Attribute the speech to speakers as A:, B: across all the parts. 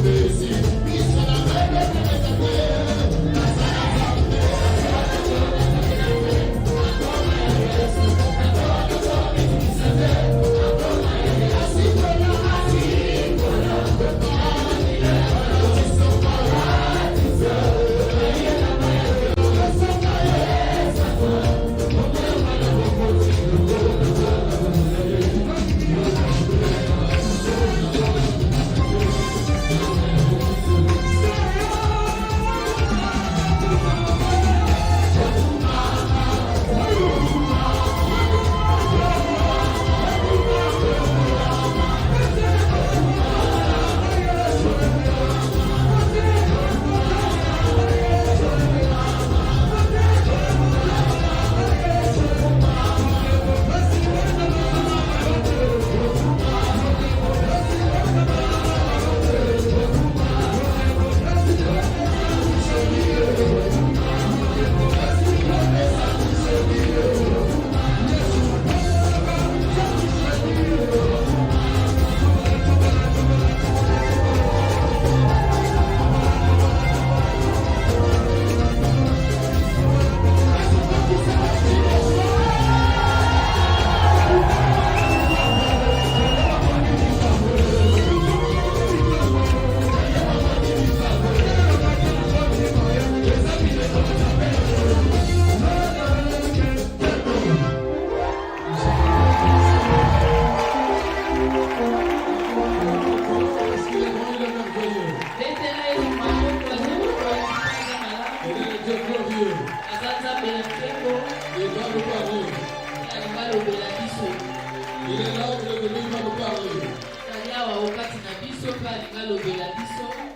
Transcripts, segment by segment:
A: Yes,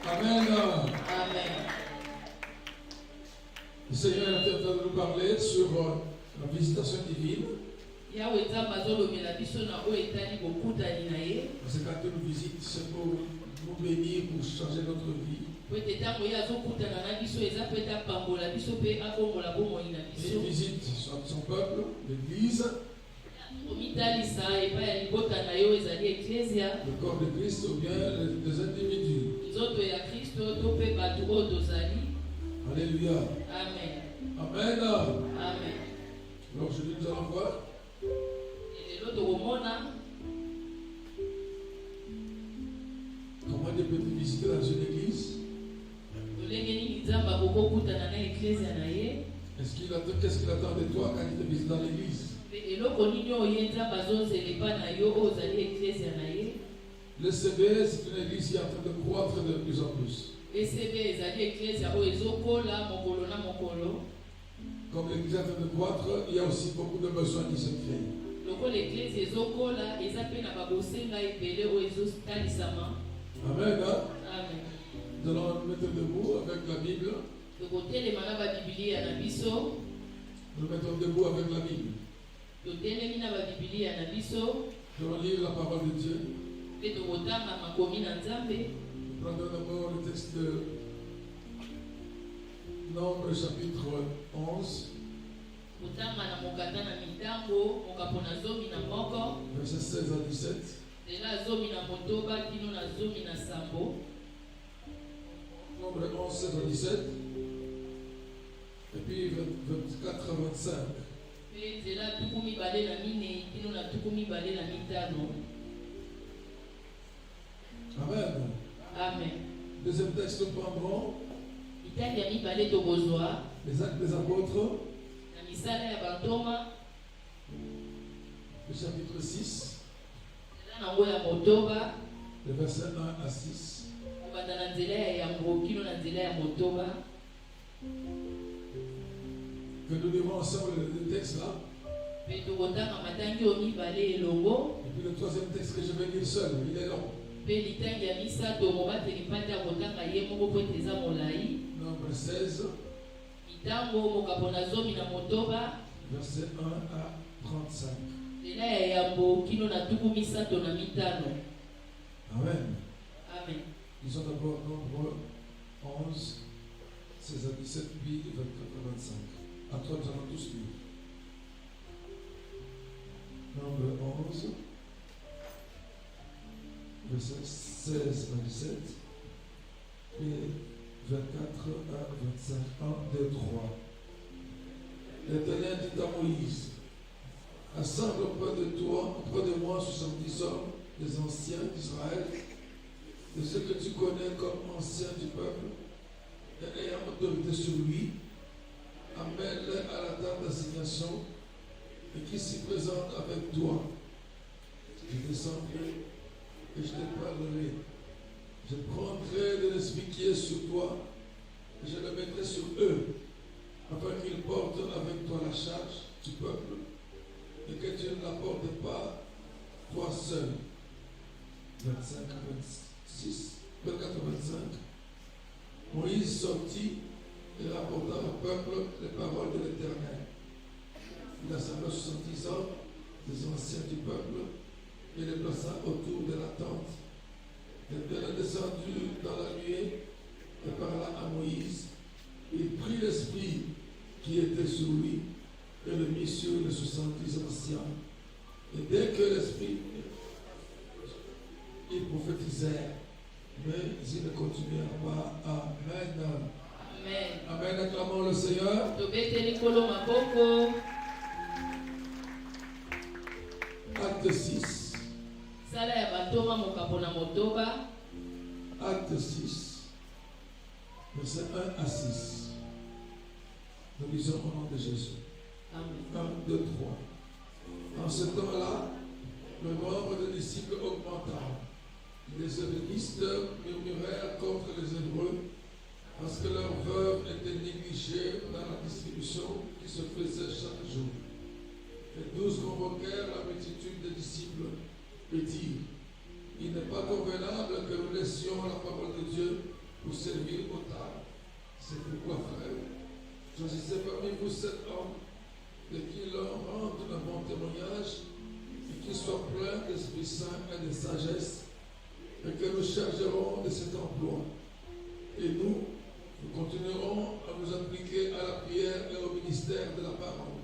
A: Amen.
B: Amen.
A: Le Seigneur est en train de nous parler sur la visitation divine. Parce que quand il nous visite, c'est pour nous bénir, pour changer notre vie. Et il visite son peuple, l'Église, le corps de Christ ou bien les individus. Alléluia.
B: Amen.
A: Amen.
B: Amen.
A: Alors aujourd'hui nous allons voir comment Dieu peut te visiter dans une église. Qu'est-ce qu'il attend de toi quand il te visite dans l'église? Le CB, c'est une église qui est en train de croître de plus en plus. Comme l'église est en train de croître, il y a aussi beaucoup de besoins qui se créent. Amen.
B: Amen.
A: Nous allons nous mettre debout avec la Bible. Nous mettons debout avec la Bible. Nous allons lire la parole de Dieu. Nous prendrons d'abord le texte de Nombre chapitre 11. Verset 16 à 17. Nombre 11, 16 à 17. Et puis 24 à 25. Amen.
B: Amen.
A: Deuxième texte, nous prendrons les Actes des Apôtres, le chapitre 6, le verset 1 à 6. Que nous lirons ensemble le texte là. Et puis le troisième texte que je vais lire seul, il est long. Nombre 16, verset 1 à 35. Amen.
B: Amen.
A: Lisons d'abord Nombre 11, 16 à 17, puis 24 à 25. À toi, nous allons tous lire. Nombre 11, verset 16 à 17, et 24 à 25. 1, 2, 3. L'Éternel dit à Moïse: assemble auprès de moi 70 hommes, des anciens d'Israël, de ceux que tu connais comme anciens du peuple, et ayant autorité sur lui. Amène-les à la table d'assignation et qui s'y présente avec toi. Je descendrai et je te parlerai. Je prendrai de l'esprit qui est sur toi et je le mettrai sur eux, afin qu'ils portent avec toi la charge du peuple et que tu ne la portes pas toi seul. 25 à 26, 24 à 25. Moïse sortit et rapporta au peuple les paroles de l'Éternel. Il assembla 70 hommes, des anciens du peuple, et les plaça autour de la tente. L'Éternel descendit dans la nuée et parla à Moïse. Il prit l'esprit qui était sur lui et le mit sur les 70 anciens. Et dès que l'esprit, ils prophétisèrent, mais ils ne continuèrent pas. Amen.
B: Amen.
A: Amen. Acclamons le Seigneur. Acte 6. Acte 6. Verset 1 à 6. Nous lisons au nom de Jésus.
B: Amen.
A: 1, 2, 3. En ce temps-là, le nombre de disciples augmenta. Les évangélistes murmurèrent contre les Hébreux parce que leurs veuves étaient négligées dans la distribution qui se faisait chaque jour. Les 12 convoquèrent la multitude des disciples et dirent: Il n'est pas convenable que nous laissions la parole de Dieu pour servir au tard. C'est pourquoi, frère, choisissez parmi vous 7 hommes de qui l'on rende un bon témoignage et qui soient pleins d'Esprit Saint et de sagesse, et que nous chargerons de cet emploi. Et nous continuerons à nous appliquer à la prière et au ministère de la parole.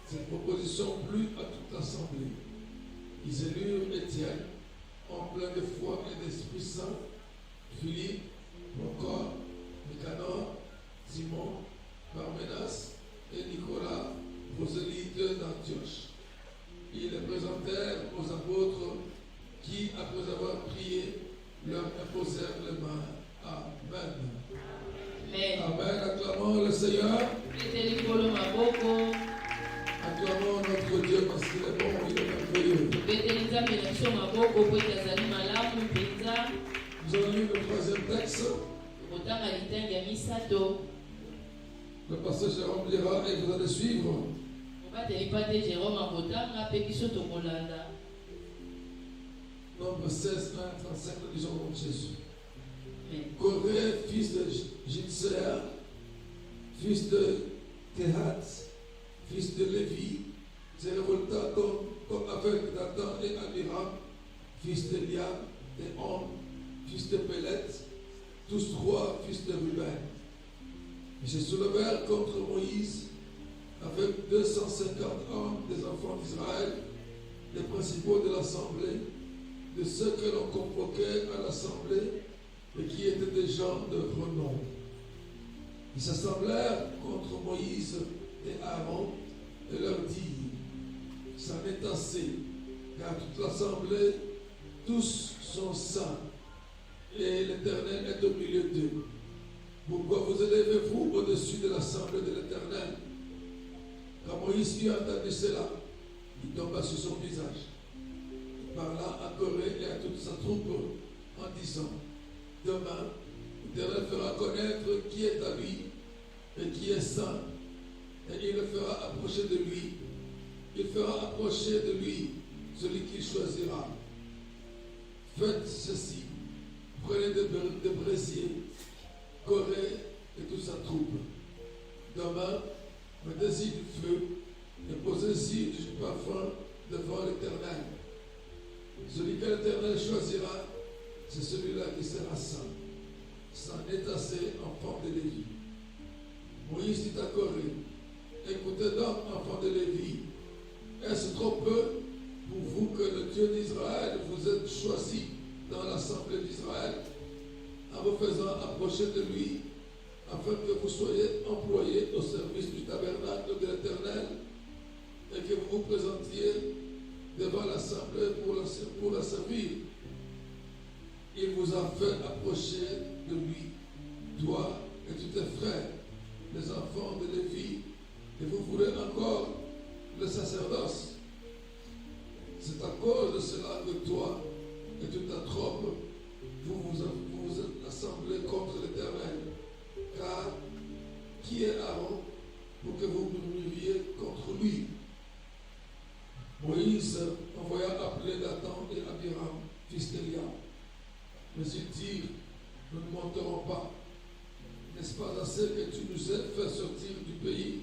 A: Cette proposition plut à toute l'assemblée. Ils élurent Étienne, en plein de foi et d'Esprit Saint, Philippe, Procor, Nicanor, Simon, Parménas et Nicolas, prosélytes d'Antioche. Ils les présentèrent aux apôtres qui, après avoir prié, leur imposèrent les mains. Amen.
B: Amen.
A: Amen. Acclamons le Seigneur. Acclamons notre Dieu parce qu'il est bon, il est merveilleux. Nous allons lire le 3e texte. Le pasteur Jérôme lira et vous allez suivre. Nombre 16, 1, 35, nous disons au nom de Jésus. Corée, fils de Jitséa, fils de Kehat, fils de Lévi, se révolta comme avec Dathan et Abiram, fils de Liam et On, fils de Pélet, tous 3 fils de Ruben. Ils se soulevèrent contre Moïse avec 250 hommes des enfants d'Israël, les principaux de l'assemblée, de ceux que l'on convoquait à l'assemblée et qui étaient des gens de renom. Ils s'assemblèrent contre Moïse et Aaron et leur dirent: c'en est assez, car toute l'assemblée, tous sont saints, et l'Éternel est au milieu d'eux. Pourquoi vous élevez-vous au-dessus de l'assemblée de l'Éternel? Quand Moïse eut entendu cela, il tomba sur son visage. Il parla à Corée et à toute sa troupe en disant: demain, l'Éternel fera connaître qui est à lui et qui est saint, et il le fera approcher de lui. Il fera approcher de lui celui qu'il choisira. Faites ceci, prenez des brésiers, Corée et toute sa troupe. Demain, mettez-y du feu et posez-y du parfum devant l'Éternel. Celui que l'Éternel choisira, c'est celui-là qui sera saint. C'en est assez, enfant de Lévi. Moïse dit à Corée: écoutez donc, enfant de Lévi, est-ce trop peu pour vous que le Dieu d'Israël vous ait choisi dans l'assemblée d'Israël, en vous faisant approcher de lui, afin que vous soyez employés au service du tabernacle de l'Éternel, et que vous vous présentiez devant l'assemblée pour la servir? Il vous a fait approcher de lui, toi et tous tes frères, les enfants de Lévi, et vous voulez encore le sacerdoce. C'est à cause de cela que toi et toute ta troupe, vous êtes assemblés contre l'Éternel. Car qui est Aaron pour que vous murmuriez contre lui? Moïse envoya appeler Dathan et Abiram, fils d'Eliam. Mais ils dirent: nous ne monterons pas. N'est-ce pas assez que tu nous aies fait sortir du pays,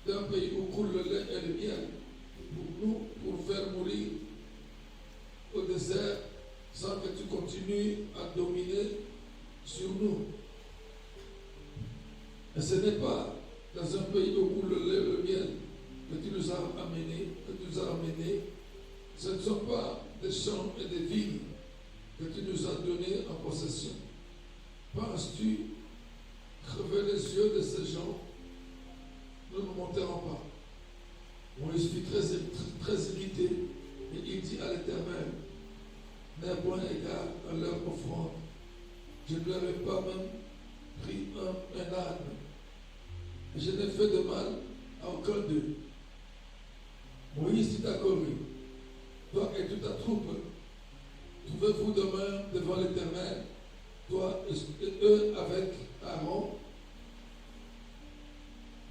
A: d'un pays où coule le lait et le miel, pour faire mourir au désert, sans que tu continues à dominer sur nous? Et ce n'est pas dans un pays où coule le lait et le miel que tu nous as amenés. Ce ne sont pas des champs et des vignes que tu nous as donnés en possession. Penses-tu crever les yeux de ces gens? Nous ne monterons pas. Moïse fut très irrité et il dit à l'Éternel: n'aie point égard à leur offrande. Je ne leur ai pas même pris un âne. Et je n'ai fait de mal à aucun d'eux. Moïse dit à Corée: toi et toute ta troupe, trouvez-vous demain devant l'Éternel, toi et eux avec Aaron?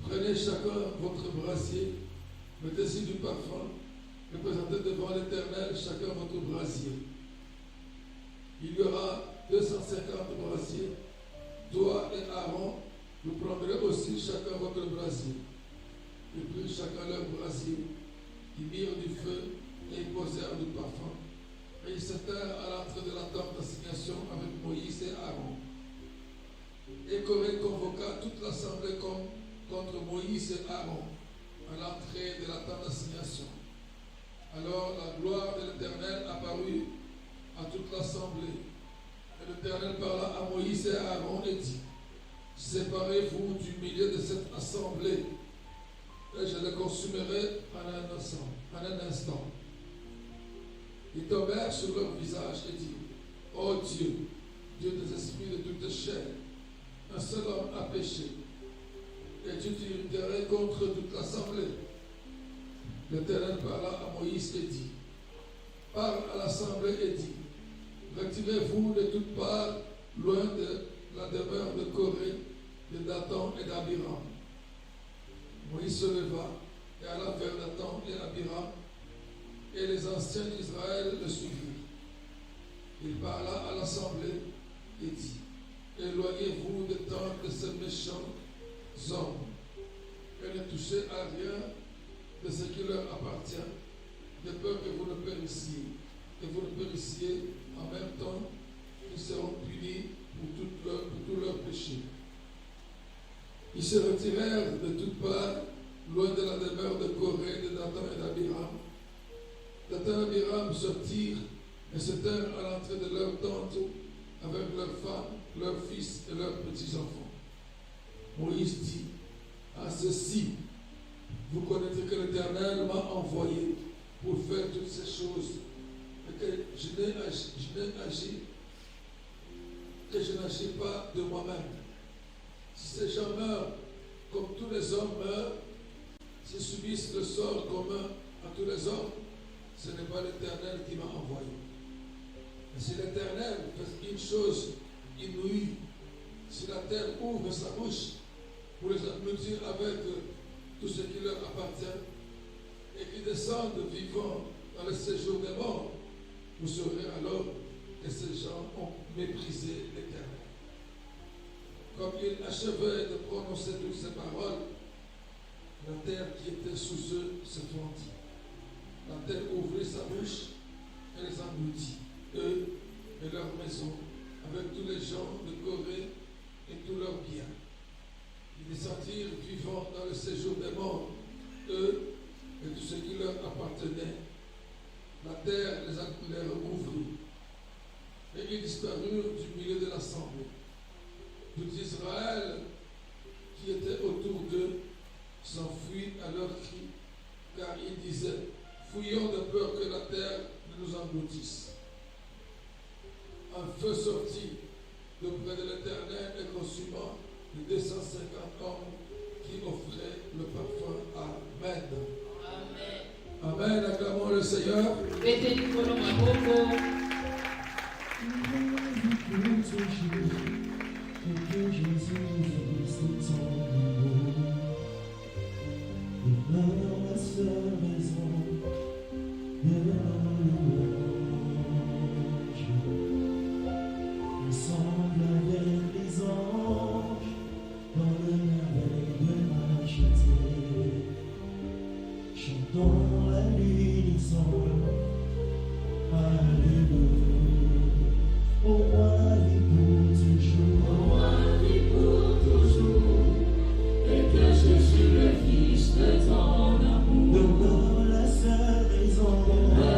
A: Prenez chacun votre brasier, mettez-y du parfum, et présentez devant l'Éternel chacun votre brasier. Il y aura 250 brasiers. Toi et Aaron, vous prendrez aussi chacun votre brasier. Ils prirent chacun leur brasier. Ils mirent du feu et ils posèrent du parfum. Et ils s'éteinrent à l'entrée de la tente d'assignation avec Moïse et Aaron. Et Corée convoqua toute l'assemblée contre Moïse et Aaron à l'entrée de la tente d'assignation. Alors la gloire de l'Éternel apparut à toute l'assemblée. Et l'Éternel parla à Moïse et à Aaron et dit: séparez-vous du milieu de cette assemblée, et je les consumerai en un instant. Ils tombèrent sur leur visage et dirent: ô Dieu, Dieu des esprits de toute chair, un seul homme a péché, et tu t'irriterais contre toute l'assemblée. L'Éternel parla à Moïse et dit: parle à l'assemblée et dit: retirez-vous de toutes parts, loin de la demeure de Corée, de Dathan et d'Abiram. Moïse se leva et alla vers Dathan et Abiram, et les anciens d'Israël le suivirent. Il parla à l'assemblée et dit: éloignez-vous de tant de ces méchants hommes, et ne touchez à rien de ce qui leur appartient, de peur que vous ne périssiez, et vous ne périssiez en même temps qu'ils seront punis pour tous leurs péchés. Ils se retirèrent de toutes parts, loin de la demeure de Corée, de Dathan et d'Abiram. Dathan et Abiram sortirent et se tinrent à l'entrée de leur tente avec leurs femmes, leurs fils et leurs petits-enfants. Moïse dit: à ceci, vous connaîtrez que l'Éternel m'a envoyé pour faire toutes ces choses, et que je n'agis pas de moi-même. Si ces gens meurent comme tous les hommes meurent, s'ils subissent le sort commun à tous les hommes, ce n'est pas l'Éternel qui m'a envoyé. Mais si l'Éternel fait une chose inouïe, si la terre ouvre sa bouche pour les engloutir avec tout ce qui leur appartient, et qu'ils descendent vivants dans le séjour des morts, vous saurez alors que ces gens ont méprisé l'Éternel. Comme ils achevaient de prononcer toutes ces paroles, la terre qui était sous eux se fendit. La terre ouvrit sa bouche et les engloutit, eux et leurs maisons, avec tous les gens de Corée et tous leurs biens. Ils descendirent vivants dans le séjour des morts, eux et tout ce qui leur appartenait. La terre les recouvrit, et ils disparurent du milieu de l'assemblée. Tout Israël qui était autour d'eux s'enfuit à leur cri, car ils disaient: fuyons de peur que la terre ne nous engloutisse. Un feu sortit de près de l'Éternel et consumant les 250 hommes qui offraient le parfum. Amen. Amen. Amen. Acclamons le Seigneur.
C: Chantons la l'unisson, Alléluia. Au roi vit pour toujours, et que Jésus le Fils de ton amour, donne la seule raison.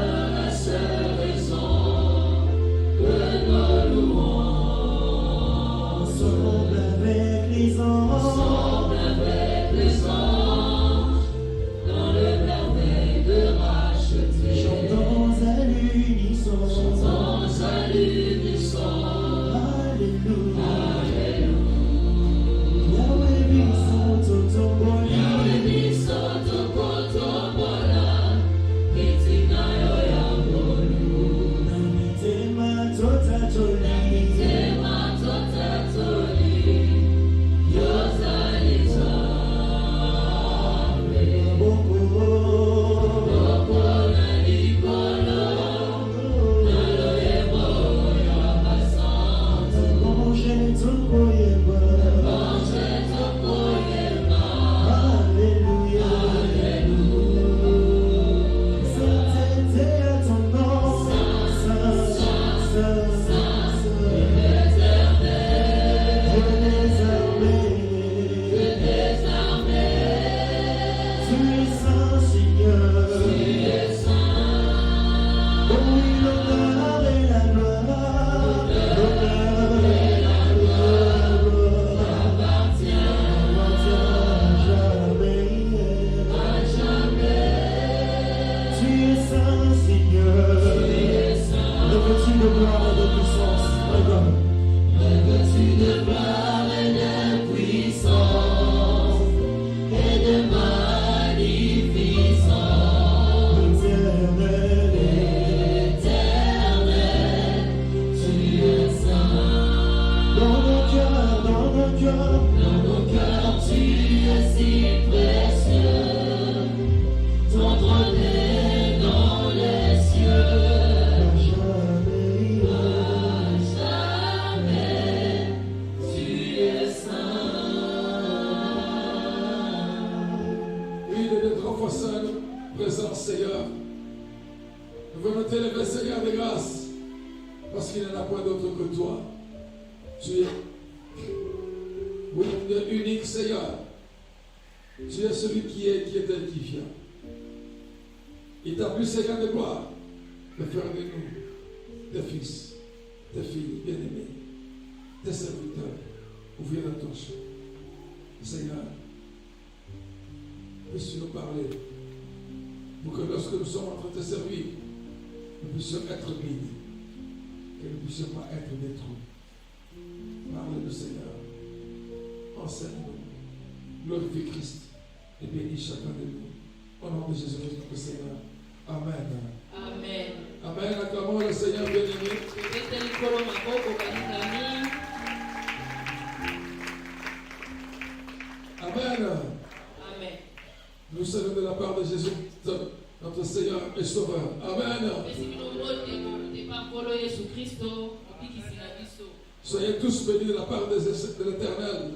A: Soyez tous bénis de la part de l'Éternel.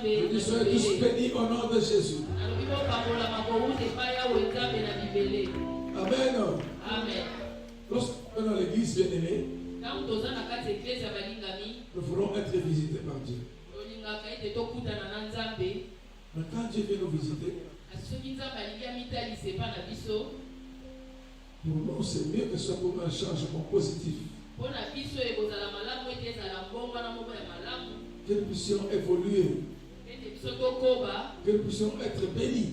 A: Je dis, soyez tous bénis au nom de Jésus. Amen.
B: Amen.
A: Lorsque nous venons à l'église, bien-aimés, nous voulons être visités par Dieu. Mais quand Dieu vient nous visiter, pour nous, c'est mieux que ce soit pour un changement positif. Que nous puissions évoluer. Que nous puissions être bénis.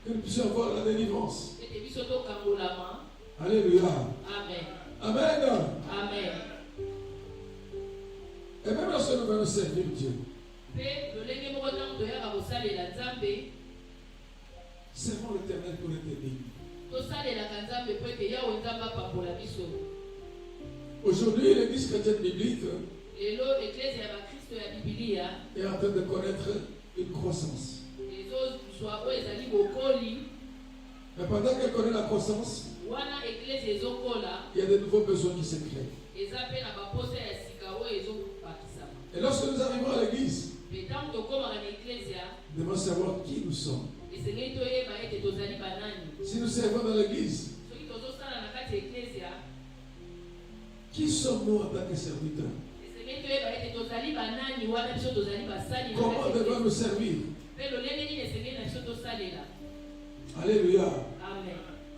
A: Que nous puissions avoir la délivrance. Alléluia.
B: Amen.
A: Amen.
B: Amen.
A: Et même lorsque nous venons servir Dieu, servons l'Éternel pour être béni. Aujourd'hui, l'Église chrétienne biblique est en train de connaître une croissance. Mais pendant qu'elle connaît la croissance, il y a de nouveaux besoins qui se créent. Et lorsque nous arrivons à l'église, nous devons savoir qui nous sommes. Si nous servons dans l'église, qui sommes-nous en tant que serviteurs? Comment devons-nous servir? Alléluia.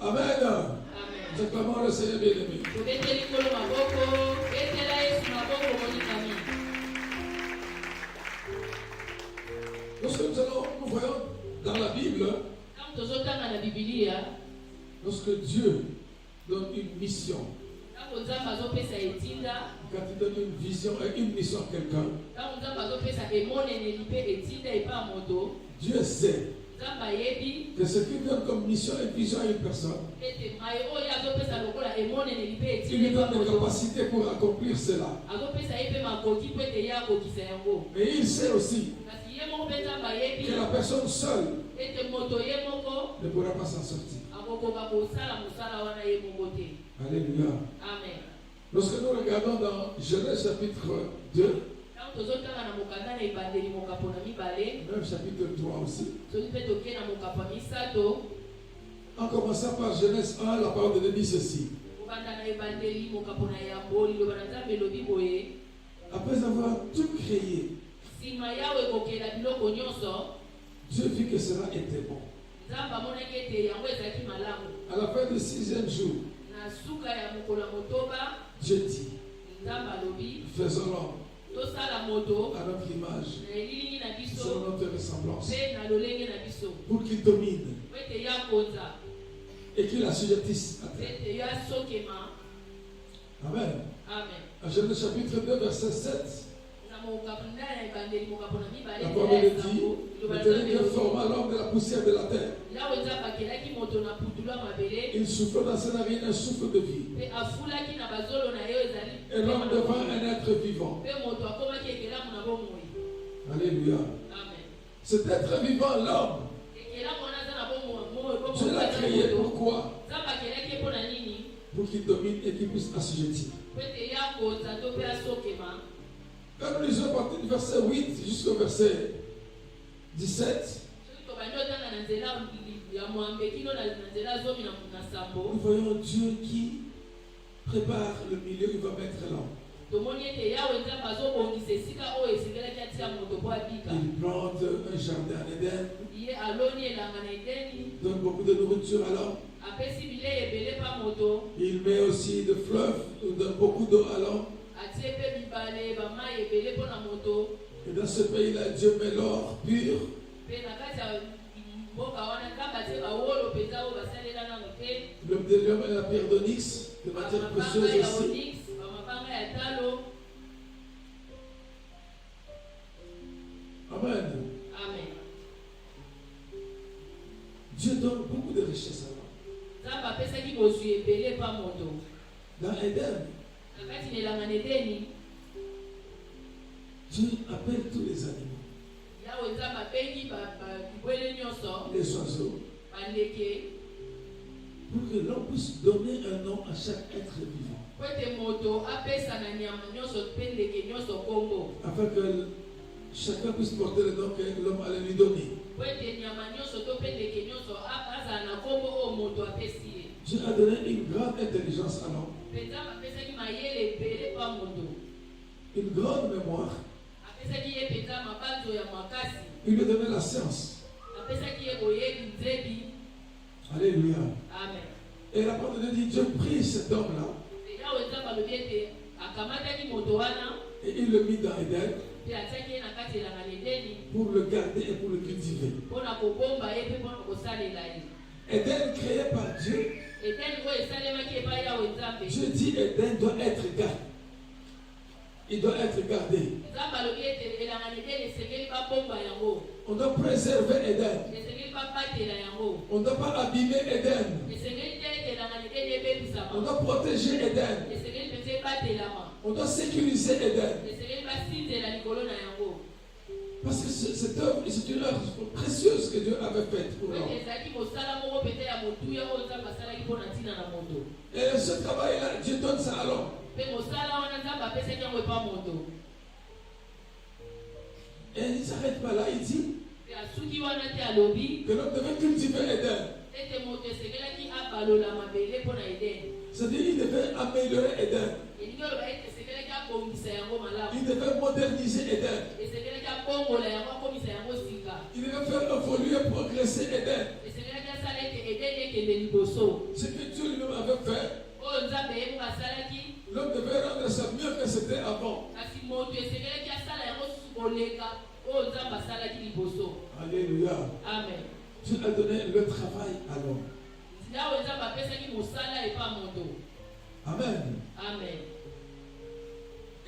B: Amen.
A: Amen. Acclamons le Seigneur bien-aimé. Lorsque nous voyons dans la Bible, lorsque Dieu donne une mission, quand il donne une vision et une mission à quelqu'un, Dieu sait que ce qu'il donne comme mission et vision à une personne, il lui donne des capacités pour accomplir cela. Mais il sait aussi que la personne seule ne pourra pas s'en sortir. Alléluia.
B: Amen.
A: Lorsque nous regardons dans Genèse chapitre 2, même chapitre 3 aussi, en commençant par Genèse 1, la parole de Dieu dit ceci. Après avoir tout créé, Dieu vit que cela était bon. À la fin du 6e jour, Dieu dit, faisons l'homme à notre image, selon notre ressemblance, pour qu'il domine et qu'il assujettisse à terre.
B: Amen.
A: Amen. À Genèse chapitre 2, verset 7. La parole de Dieu, l'Éternel forma l'homme de la poussière de la terre. Il souffla dans ses narines un souffle de vie. Et l'homme devint un être vivant. Alléluia. Cet être vivant, l'homme, Dieu l'a créé pourquoi? Pour qu'il domine et qu'il puisse assujettir. Quand nous lisons à partir du verset 8 jusqu'au verset 17, nous voyons Dieu qui prépare le milieu, il va mettre l'homme. Il plante un jardin en Éden. Il donne beaucoup de nourriture à l'homme. Il met aussi de fleuves, il donne beaucoup d'eau à l'homme. Et dans ce pays-là, Dieu met l'or pur. L'homme et la pierre d'onyx, de matière précieuse aussi. Amen.
B: Amen.
A: Dieu donne beaucoup de richesses à l'homme. Dans Éden, Dieu appelle tous les animaux, les oiseaux, pour que l'homme puisse donner un nom à chaque être vivant. Afin que chacun puisse porter le nom que l'homme allait lui donner. Dieu a donné une grande intelligence à l'homme, une grande mémoire. Il lui a donné la science. Alléluia.
B: Amen.
A: Et la parole de Dieu, Dieu prit cet homme-là et il le mit dans Éden pour le garder et pour le cultiver. Éden créé par Dieu. Dieu dit Éden doit être gardé. Il doit être gardé. On doit préserver Éden. On ne doit pas abîmer Éden. On doit protéger Éden. On doit sécuriser Éden. Parce que cette œuvre, c'est une œuvre précieuse que Dieu avait faite pour l'homme. Et ce travail-là, Dieu donne ça à l'homme. Et il ne s'arrête pas là, il dit que l'homme devait cultiver Éden. C'est-à-dire qu'il devait améliorer Éden. Il devait moderniser Éden. Il devait faire évoluer, progresser Éden. Ce que Dieu lui-même avait fait, l'homme devait rendre ça mieux que c'était avant. Alléluia.
B: Amen.
A: Dieu a donné le travail à l'homme. Amen.
B: Amen.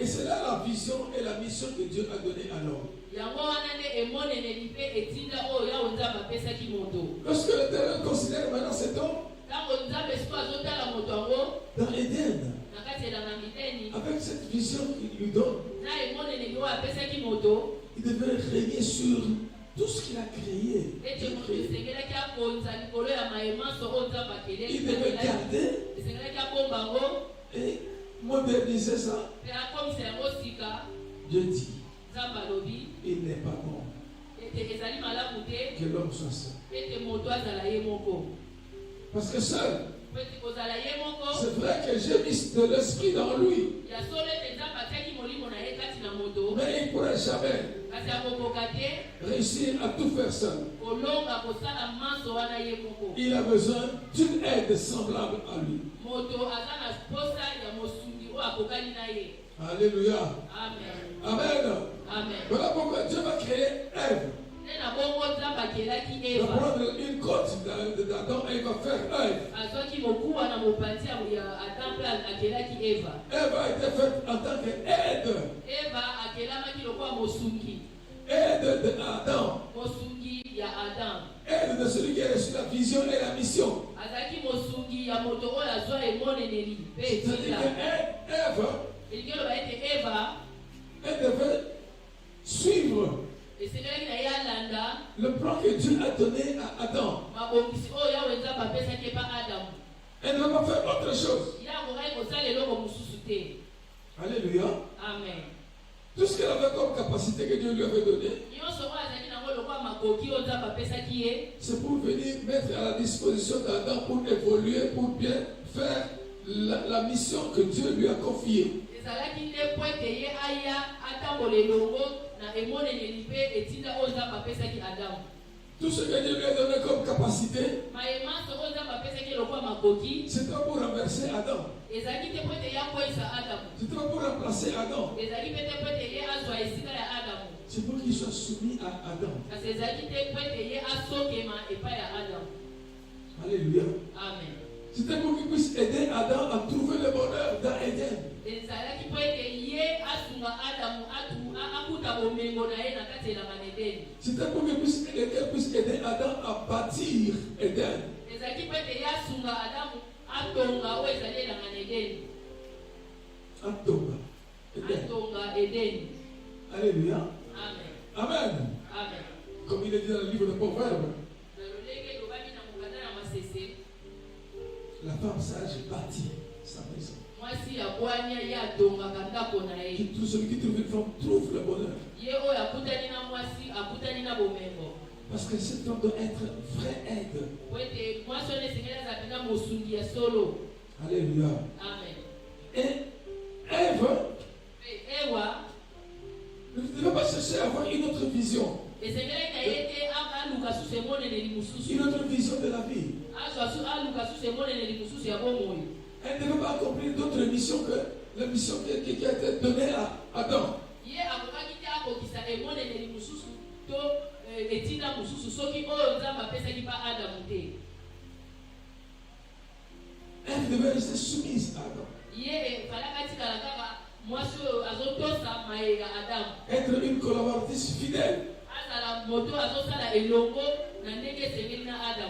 A: Et c'est là la vision et la mission que Dieu a donnée à l'homme. Lorsque l'Éternel considère maintenant cet homme dans Éden, avec cette vision qu'il lui donne, il devait régner sur tout ce qu'il a créé. Il devait garder et moderniser ça. Dieu dit, il n'est pas bon que l'homme soit seul. Parce que seul, c'est vrai que j'ai mis de l'esprit dans lui, mais il ne pourrait jamais réussir à tout faire seul. Il a besoin d'une aide semblable à lui. Alléluia.
B: Amen.
A: Amen.
B: Amen.
A: Voilà pourquoi Dieu va créer Ève. Il va prendre une côte d'Adam et il va faire Ève. Ève a été faite en tant qu'aide. Aide d'Adam. Aide de celui qui a reçu la vision et la mission. C'est-à-dire qu'Ève, elle devait suivre le plan que Dieu a donné à Adam. Elle ne va pas faire autre chose. Alléluia.
B: Amen.
A: Tout ce qu'elle avait comme capacité que Dieu lui avait donné, c'est pour venir mettre à la disposition d'Adam pour évoluer, pour bien faire la mission que Dieu lui a confiée. Tout ce que Dieu lui a donné comme capacité, c'était pour renverser Adam. C'était pour remplacer Adam. C'est pour qu'il soit soumis à Adam. Alléluia.
B: Amen.
A: C'était pour qu'il puisse aider Adam à trouver le bonheur dans Éden. C'était pour qu'elle puisse aider Adam à bâtir Éden. Alléluia.
B: Amen.
A: Amen.
B: Amen.
A: Comme il est dit dans le livre de Proverbes, la femme sage bâtit sa maison. Celui qui trouve une femme trouve le bonheur. Parce que cette femme doit être vraie aide. Alléluia.
B: Amen.
A: Et Ève ne devait pas chercher à avoir une autre vision. Une autre vision de la vie. Elle ne devait pas accomplir d'autres missions que la mission qui a été donnée à Adam. Elle devait rester soumise à Adam. Être une collaboratrice fidèle.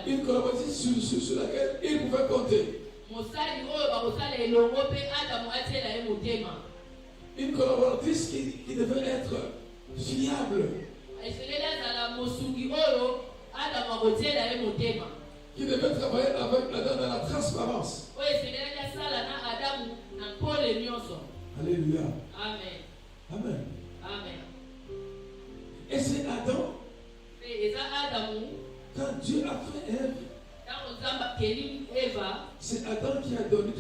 A: Une collaboratrice sur laquelle il pouvait compter. Une collaboratrice qui devait être fiable. Qui devait travailler avec Adam dans la transparence. Alléluia.
B: Amen.
A: Amen.
B: Amen.
A: Et c'est Adam. Quand Dieu a fait Ève, c'est Adam qui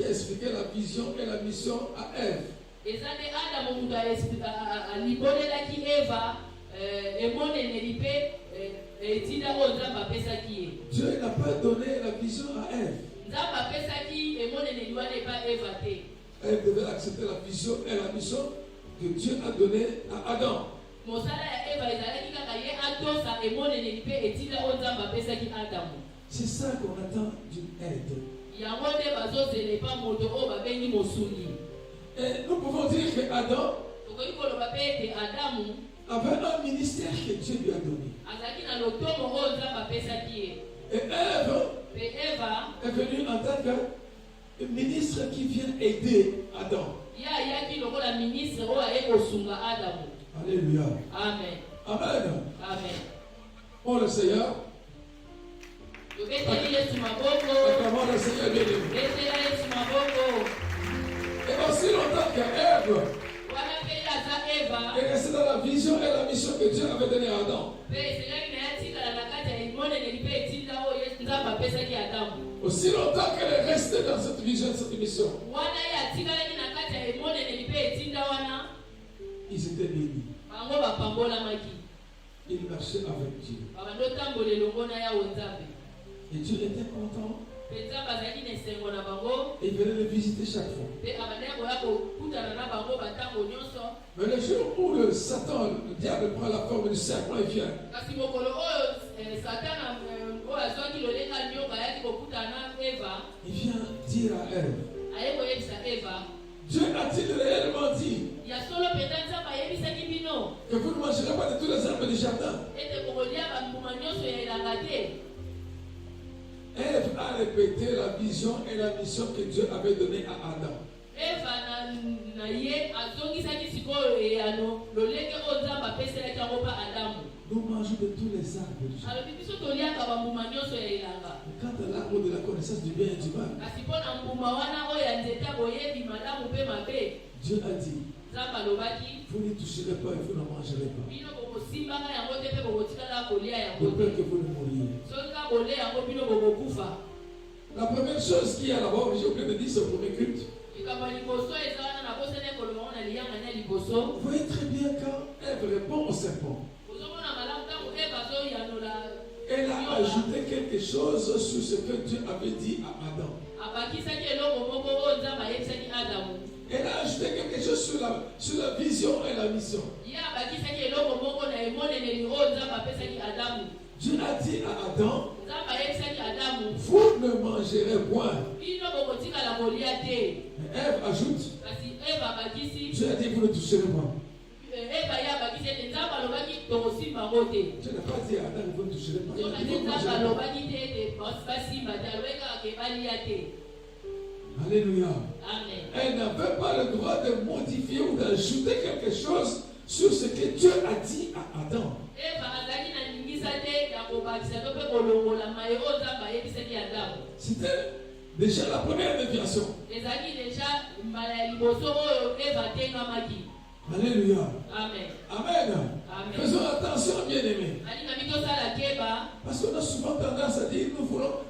A: a expliqué la vision et la mission à Ève. Dieu n'a pas donné la vision à Ève. Elle devait accepter la vision et la mission que Dieu a donnée à Adam. C'est ça qu'on attend d'une aide. Et nous pouvons dire que Adam avait un ministère que Dieu lui a donné. Et Ève est venue en tant que ministre qui vient aider Adam. Alléluia.
B: Amen.
A: Amen.
B: Amen.
A: Oh le Seigneur. Acclamons le Seigneur bien-aimé. Et aussi longtemps qu'Ève est restée dans la vision et la mission que Dieu avait donnée à Adam. Aussi longtemps qu'elle est restée dans cette vision et cette mission, ils étaient bénis. Ils marchaient avec Dieu. Et Dieu était content
B: penza bazali na esengo na bango
A: Et il venait les visiter chaque fois.
B: pe abandaki koya kokutana na bango batango nyonso.
A: Mais le jour où le Satan, le diable, prend la forme du serpent, il vient.
B: Kasi mokolo oyo satana oyo azwaki lolenga nyoka ayaki kokutana na Eva,
A: Il vient dire à Ève,
B: aye koyebisa Eva,
A: Dieu a-t-il réellement dit
B: ya solo penza nzambe ayebisaki bino
A: que vous ne mangerez pas de tous les arbres du jardin?
B: ete bokolia bambuma nyonso ya elanga te?
A: Ève a répété la vision et la mission que Dieu avait donnée à Adam.
B: Eva na ye azongisaki sikoyo eyano lolenge oyo nzambe apeselaki yango mpa Adamu.
A: Nous mangeons de tous les arbres du jardin.
B: Alobi biso toliaka bambuma nyonso ya elanga.
A: Mais quant à l'arbre de la connaissance du bien et du mal,
B: Kasi mpo na mbuma wana oyo ya nzete boyebi malamu mpe mabe,
A: Dieu a dit,
B: nzambe alobaki
A: vous n'y toucherez pas et vous ne mangerez pas.
B: bino bokosimbanga yango te mpe bokotikala kolia
A: De
B: yango
A: peur
B: te.
A: que vous ne mouriez.
B: Soki ka bolia yango bino bokokufa.
A: La première chose qu'il y a là-bas, j'ai oublié de dire ce premier culte.
B: Likambo ya liboso eza wana na bosene koloba ngo na liyanga na liboso.
A: Vous voyez très bien quand Ève répond au serpent.
B: Ozomona malamu ntango Eva azoyanola
A: Elle a ajouté quelque chose sur ce que Dieu avait dit à Adam.
B: abakisaki eloko moko oyo nzambe ayebisaki Adamu.
A: Elle a ajouté quelque chose sur la vision et la mission.
B: Ye abakisaki eloko moko na emoneneli oyo nzambe apesaki Adamu.
A: Dieu a dit à Adam,
B: Nzambe ayebisaki Adamu,
A: vous ne mangerez point.
B: bino bokotikala kolia te.
A: Mais Ève ajoute,
B: Kasi Eva abakisi,
A: Dieu a dit, vous ne toucherez pas.
B: Eva ye abakisi ete nzambe alobaki tokosimba ngo te.
A: Dieu n'a pas dit à Adam, vous ne toucherez pas. Il a
B: Soki
A: dit,
B: ate
A: vous ne
B: nzambe
A: mangerez pas.
B: alobaki te ete basimba te, alobaki kaka ke balia te.
A: Alléluia.
B: Amen.
A: Elle n'avait pas le droit de modifier ou d'ajouter quelque chose sur ce que Dieu a dit à Adam.
B: Eva azalaki na ningisa te ya kobakisa to mpe kolongola maye oyo nzambe ayebisaki Adamu.
A: C'était déjà la première déviation.
B: Ezalaki deja mbala ya liboso oyo Eva atengamaki.
A: Alléluia.
B: Amen.
A: Amen.
B: Amen.
A: Faisons attention, bien-aimés.
B: Alinga mitosala keba.
A: Parce qu'on a souvent tendance à dire,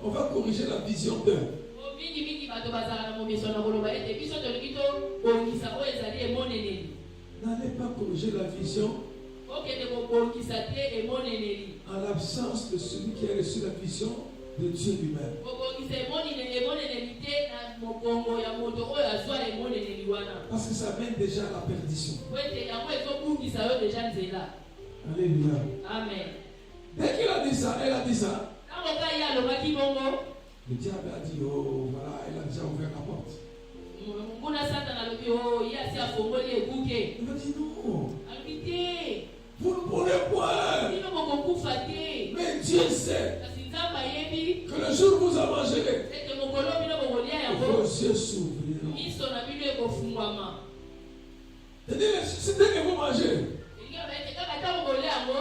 A: on va corriger la vision d'eux.
B: Mingi bato bazala na momeso na koloba ete biso tolingi tobongisa oyo ezali emoneneli.
A: N'allez pas corriger la vision
B: Okende kobongisa te emoneneli.
A: en l'absence de celui qui a reçu la vision de Dieu lui-même.
B: Kobongisa emoneneli te na mokongo ya moto oyo azwa emoneneli wana.
A: Parce que ça mène déjà à la perdition.
B: Po ete yango ezobungisa yo deja nzela.
A: Alléluia.
B: Amen.
A: Dès qu'il a dit ça, elle a dit ça.
B: Ntango ka ye alobaki bongo,
A: Le diable a dit, oh voilà, elle a déjà ouvert la porte.
B: nguna satana alobi o ye asi afongoli ekuke.
A: Il a dit non,
B: Alobi te,
A: vous ne pourrez point.
B: bino bokokufa te.
A: Mais Dieu sait
B: Kasi nzambe ayebi
A: que le jour où vous en mangerez,
B: ete mokolo bino bokolia yango,
A: vos yeux s'ouvriront.
B: miso na bino ekofungwama.
A: C'est-à-dire, c'est dès que vous mangez,
B: Elingi aloba ete kaka ntango bolia yango,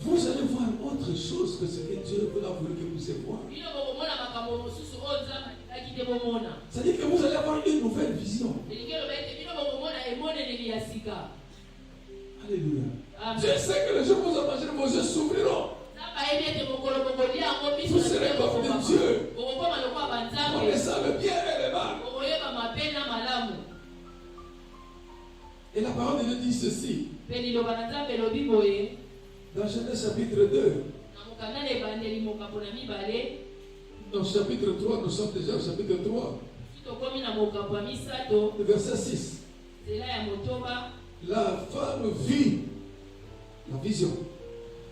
A: vous allez voir autre chose que ce que Dieu a voulu que vous puissiez voir.
B: bino bokomona makambo mosusu oyo nzambe alingaki te bomona.
A: C'est-à-dire que vous allez avoir une nouvelle vision.
B: Elingi aloba ete bino bokomona emoneneli ya sika.
A: Alléluia.
B: Amen.
A: Dieu sait que le jour où vous en mangerez, vos yeux s'ouvriront.
B: Nzambe ayebi ete mokolo bokolia yango, miso
A: Vous
B: na
A: serez
B: bino
A: comme des
B: ekofungwama.
A: dieux.
B: Bokokoma lokola banzambe,
A: Connaissant le bien et le mal.
B: bokoyeba mabe na malamu.
A: Et la parole de Dieu dit ceci.
B: Mpe liloba na nzambe elobi boye,
A: Dans Genèse chapitre 2,
B: na mokanda na ebandeli mokambo na mibale,
A: dans chapitre 3, nous sommes déjà au chapitre 3,
B: soki tokomi na mokambo ya misato,
A: le verset 6.
B: nzela ya motoba,
A: La femme vit la vision.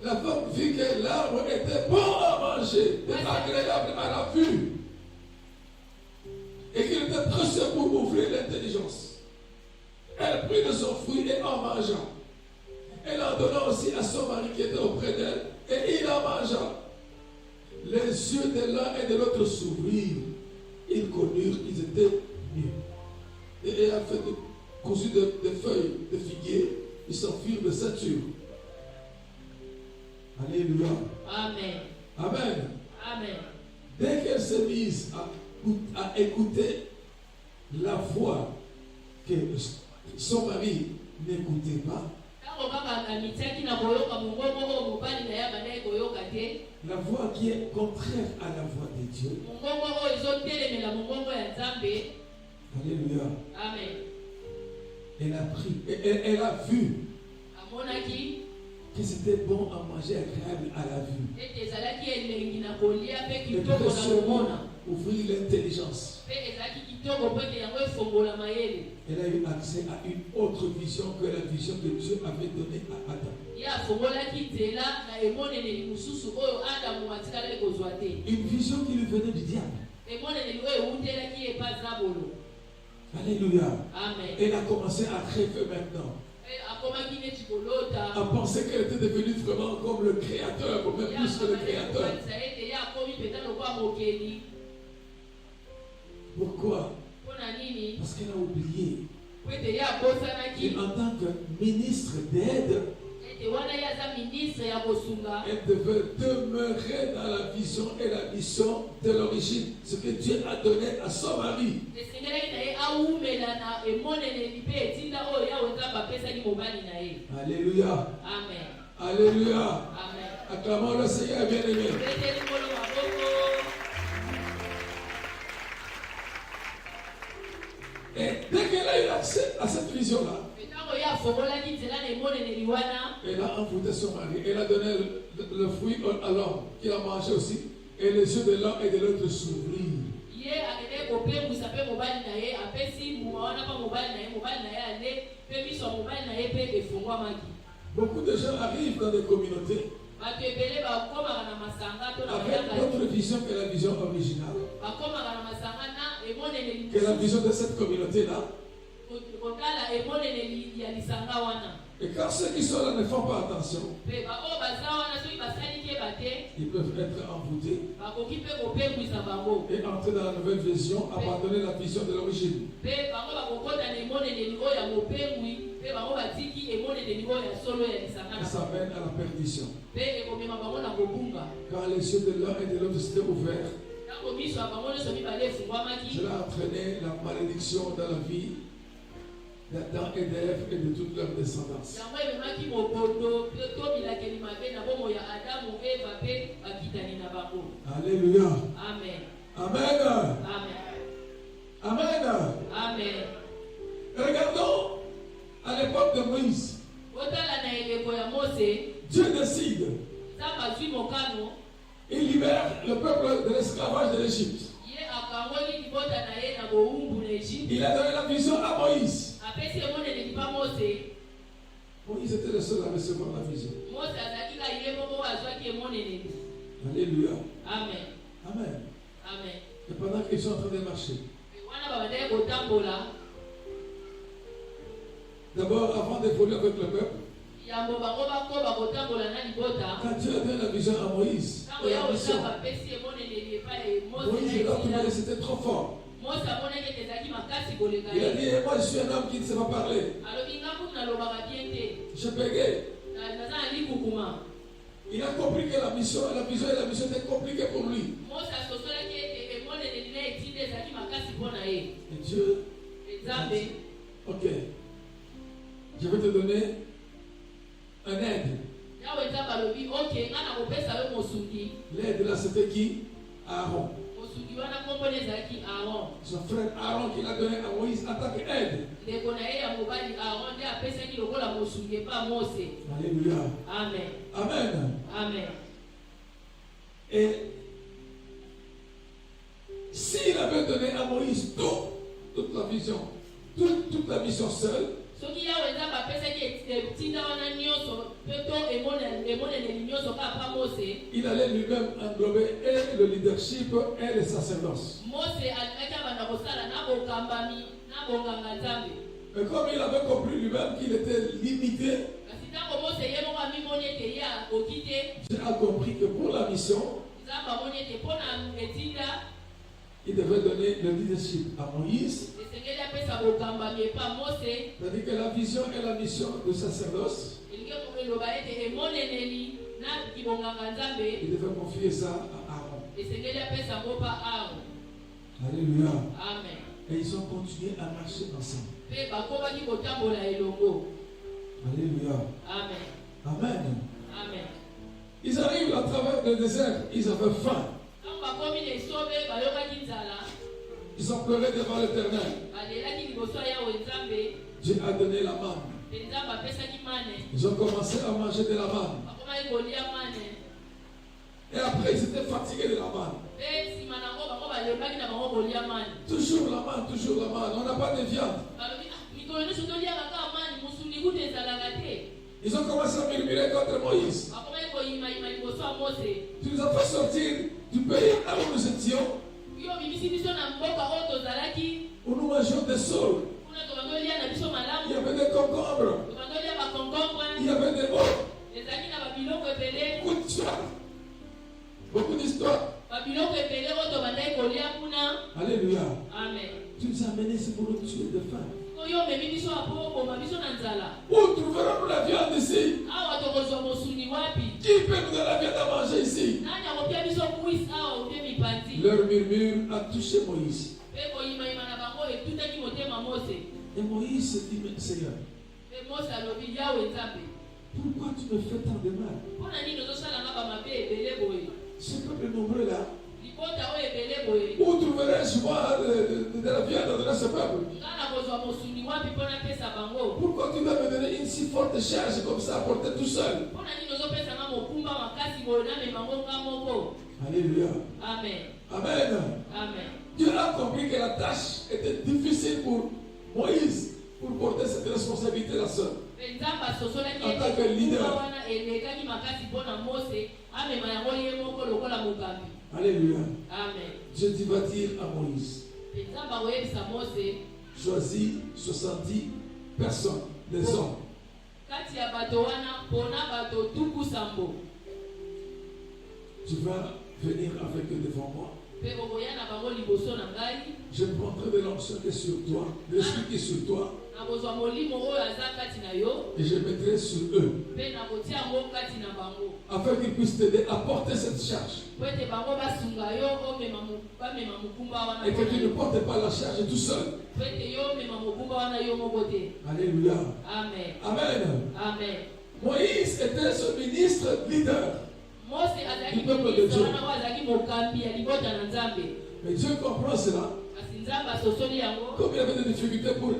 A: La femme vit que l'arbre était bon à manger, était agréable à la vue, et qu'il était précieux pour ouvrir l'intelligence. Elle prit de son fruit et en mangea. Elle en donna aussi à son mari qui était auprès d'elle, et il en mangea. Les yeux de l'un et de l'autre s'ouvrirent. Ils connurent qu'ils étaient nus. Et elle a fait cousu de feuilles de figuier, ils s'enfuirent de ceinture. Alléluia.
B: Amen.
A: Amen.
B: Amen.
A: Dès qu'elle s'est mise à écouter la voix que son mari n'écoutait pas,
B: Ntango kaka amitiaki na koyoka mongongo oyo mobali na ye abandaki koyoka te,
A: la voix qui est contraire à la voix de Dieu.
B: mongongo oyo ezotelemela mongongo ya nzambe.
A: Alléluia.
B: Amen.
A: Elle a pris, elle a vu
B: Amonaki
A: que c'était bon à manger, agréable à la vue.
B: ete ezalaki elengi na kolia mpe
A: Et
B: kitoko na komona.
A: ouvrir l'intelligence. Elle a eu accès à une autre vision que la vision que Dieu avait donnée à Adam. Une vision qui lui venait du diable. Alléluia.
B: Amen.
A: Elle a commencé à rêver maintenant. À penser qu'elle était devenue vraiment comme le créateur, ou même plus que le créateur. Pourquoi? Parce qu'elle a oublié. Et en tant que ministre d'aide, elle devait demeurer dans la vision et la mission de l'origine, ce que Dieu a donné à son mari. Alléluia.
B: Amen.
A: Alléluia.
B: Amen.
A: Acclamons le Seigneur bien-aimé. Et dès qu'elle a eu accès à cette vision-là, elle a envoûté son mari. Elle a donné le fruit à l'homme qu'il a mangé aussi. Et les yeux de l'un et de l'autre s'ouvrirent. Beaucoup de gens arrivent dans des communautés avec d'autres visions que la vision originale, que la vision de cette communauté-là. Et quand ceux qui sont là ne font pas attention, ils peuvent être envoûtés et entrer dans la nouvelle vision, abandonner la vision de l'origine. Et ça mène à la perdition. Quand les yeux de l'un et de l'autre s'étaient ouverts, cela a entraîné la malédiction dans la vie d'Adam et d'Ève et de toute leur descendance. Alléluia.
B: Amen.
A: Amen.
B: Amen.
A: Amen.
B: Amen.
A: Regardons à l'époque de Moïse. Dieu décide. Il libère le peuple de l'esclavage de l'Égypte. Il a donné la vision à Moïse. Moïse était le seul à recevoir la vision. Alléluia.
B: Amen.
A: Amen.
B: Amen.
A: Et pendant qu'ils sont en train de marcher, d'abord, avant d'évoluer avec le peuple, quand Dieu a donné la vision à Moïse, Moïse c'était trop fort. Il a dit, moi je suis un homme qui ne sait pas parler. Je bégaye. Il a compris que la vision et la mission étaient compliquées pour lui. Et Dieu a dit, ok, je vais te donner un aide. L'aide là c'était qui? Aaron. Son frère Aaron qui l'a donné à Moïse en tant qu'aide. Alléluia.
B: Amen.
A: Amen.
B: Amen.
A: Et s'il avait donné à Moïse toute la vision, toute la vision seule, il allait lui-même englober et le leadership et le sacerdoce. Mais comme il avait compris lui-même qu'il était limité, Dieu a compris que pour la mission, il devait donner le leadership à Moïse. C'est-à-dire que la vision et la mission du sacerdoce, il devait confier ça à Aaron. Alléluia.
B: Amen.
A: Et ils ont continué à marcher ensemble. Alléluia.
B: Amen.
A: Amen.
B: Amen.
A: Ils arrivent à travers le désert, ils avaient faim. Ils ont pleuré devant l'Éternel. Dieu a donné la manne. Ils ont commencé à manger de la manne. Et après, ils étaient fatigués de la manne.
B: Mpe nsima nango bango balembaki na bango kolia mani.
A: Toujours la manne, toujours la manne. On n'a pas de viande.
B: Balobi mikolo nyonso toliaka kaka mani mosuni kuta ezalaka te.
A: Ils ont commencé à murmurer contre Moïse.
B: Bakomaki koyimayima liboso ya Mose.
A: Tu nous as fait sortir du pays là où nous étions,
B: Yo bimisi biso na mboka oyo tozalaki
A: où nous mangeons des saules.
B: kuna tobandolia na biso
A: Il y
B: malamu.
A: avait des concombres.
B: Tobandolia bakonkombre.
A: Il y avait des mots.
B: Ezalaki na babiloko ebele.
A: Beaucoup d'histoires. Beaucoup d'histoires.
B: Babiloko ebele oyo tobandaki kolia kuna.
A: Alléluia.
B: Amen.
A: Tu nous as amenés ici pour nous tuer de faim.
B: Oyo omemi biso apo oboma biso na nzala.
A: Où trouverons-nous la viande ici?
B: Awa tokozwa mosuni wapi?
A: Qui peut nous donner la viande à manger ici?
B: Nani akopia biso kuisi awa opie mipanzi?
A: Leur murmure a touché Moïse.
B: Mpe koyimayima na bango etutaki motema Mose.
A: Et Moïse se dit, mais Seigneur,
B: Mpe Mose alobi yawe nzambe.
A: pourquoi tu me fais tant de mal?
B: Mpona nini ozosalanga bamabe ebele boye?
A: Ce peuple nombreux là,
B: Libota oyo ebele boye.
A: où trouverais-je moi de la viande à donner à ce peuple?
B: Nga nakozwa mosuni wapi mpona pesa bango?
A: Pourquoi tu vas me donner une si forte charge comme ça à porter tout seul?
B: Mpona nini ozopesanga mokumba makasi boye namema ngo nga moko?
A: Alléluia.
B: Amen.
A: Amen.
B: Amen.
A: Dieu a compris que la tâche était difficile pour Moïse pour porter cette responsabilité-là seul.
B: Mpe nzambe asosolaki
A: En tant que leader.
B: mokumba wana elekaki makasi mpona Mose amema yango ye moko lokola mokambi.
A: Alléluia.
B: Amen.
A: Dieu dit, va dire à Moïse,
B: Mpe nzambe akoyebisa Mose
A: choisis 70 personnes, des hommes.
B: kati ya bato wana mpona bato tuku sambo.
A: Tu vas venir avec eux devant moi.
B: Mpe okoya na bango liboso na ngai.
A: Je prendrai de l'onction qui est sur toi, de l'esprit qui est sur toi,
B: Nakozwa molimo oyo aza kati na yo.
A: et je mettrai sur eux,
B: Mpe nakotia yango kati na bango.
A: afin qu'ils puissent t'aider à porter cette charge.
B: Po ete bango basunga yo bamema mokumba wana
A: Et que tu ne
B: mpona yo.
A: portes pas la charge tout seul.
B: Po ete yo omema mokumba wana yo moko te.
A: Alléluia.
B: Amen.
A: Amen.
B: Amen.
A: Moïse était ce ministre leader.
B: Mose azalaki
A: Du peuple de
B: ministre
A: Dieu.
B: wana oyo azalaki mokambi ya libota na nzambe.
A: Mais Dieu comprend cela.
B: Kasi nzambe asosoli yango.
A: Comme il avait des difficultés pour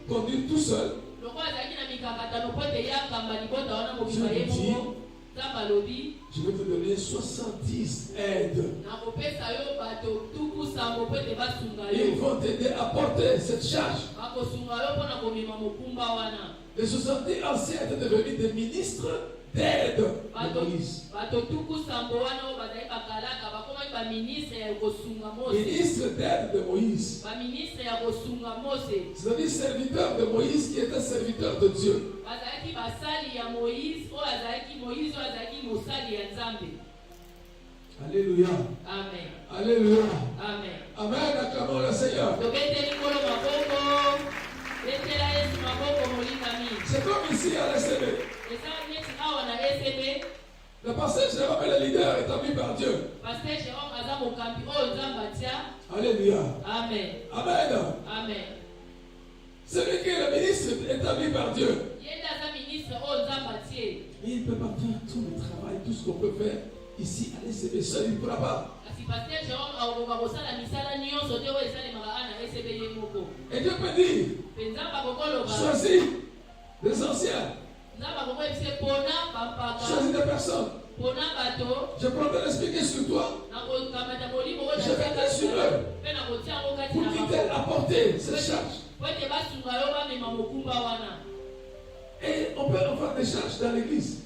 A: conduire tout seul,
B: Lokola azalaki na mikakatano po ete ye akamba libota wana mobima ye moko. Nzambe alobi
A: je vais te donner 70 aides.
B: nakopesa yo bato tuku sambo po ete basunga
A: Ils
B: yo.
A: vont t'aider à porter cette charge.
B: Bakosunga yo mpona komema mokumba wana.
A: Les 70 anciens étaient devenus des ministres d'aide de Moïse.
B: Bato tuku sambo wana oyo bazali bakalaka bakomaki baministre ya kosunga Mose.
A: Ministres d'aide de Moïse.
B: Baministre ya kosunga Mose.
A: C'est-à-dire serviteurs de Moïse qui étaient serviteurs de Dieu.
B: Bazalaki basali ya Moïse oyo azalaki Moïse oyo azalaki mosali ya Nzambe.
A: Alléluia.
B: Amen.
A: Alléluia.
B: Amen.
A: Amen. Acclamons le Seigneur.
B: Tobeteli nkolo maboko. Betela Yesu maboko molingami.
A: C'est comme ici à l'SCB.
B: Eza neti awa na SB.
A: Le pasteur Jérôme est le leader établi par Dieu.
B: Pasteur Jérôme aza mokambi oyo Nzambe atia.
A: Alléluia.
B: Amen.
A: Amen.
B: Amen.
A: Celui qui est le ministre établi par Dieu.
B: Ye nde aza ministre oyo Nzambe atie.
A: Mais il ne peut pas faire tout le travail, tout ce qu'on peut faire ici à l'SCB seul. Il ne pourra pas.
B: Kasi Pasteur Jérôme akokoka kosala misala nyonso te oyo esalemaka ana SB ye moko.
A: Et Dieu peut dire,
B: Mpe Nzambe akokoloba.
A: choisis des anciens,
B: Nzambe akokoyebisa mpona bampaka.
A: choisis des personnes.
B: Mpona bato.
A: Je prendrai l'esprit qui est sur toi
B: Nakokamata molimo oyo
A: Je vais te suivre.
B: mpe nakotia yango kati
A: pour
B: na
A: qu'il
B: bango.
A: t'aide à porter cette charge.
B: Po ete basunga yo bamema mokumba wana.
A: Et on peut avoir des charges dans l'église.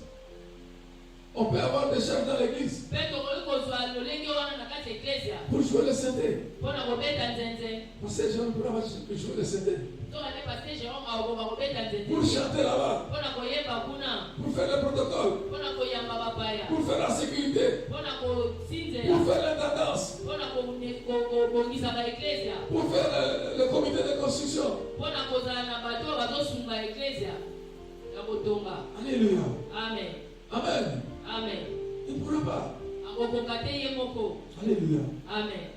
A: On peut avoir des charges dans l'église
B: Mpe tokoki kozwa lolenge wana na kati ya eklesia
A: pour jouer le synthé.
B: mpona kobeta nzenze.
A: Parce que je ne pourrais pas jouer le synthé.
B: Soka te Pasteur Jérôme akokoka kobeta
A: Pour
B: nzenze
A: chanter là-bas,
B: mpona koyemba kuna,
A: pour faire le protocole,
B: mpona koyamba bapaya,
A: pour faire la sécurité,
B: mpona
A: pour
B: kosinzela,
A: faire l'intendance,
B: mpona kobongisaka eklesia,
A: pour faire le comité de construction.
B: mpona kozala na bato oyo bazosunga eklesia ya kotonga.
A: Alléluia.
B: Amen.
A: Amen.
B: Amen.
A: Il ne pourra pas.
B: Akokoka te ye moko.
A: Alléluia.
B: Amen.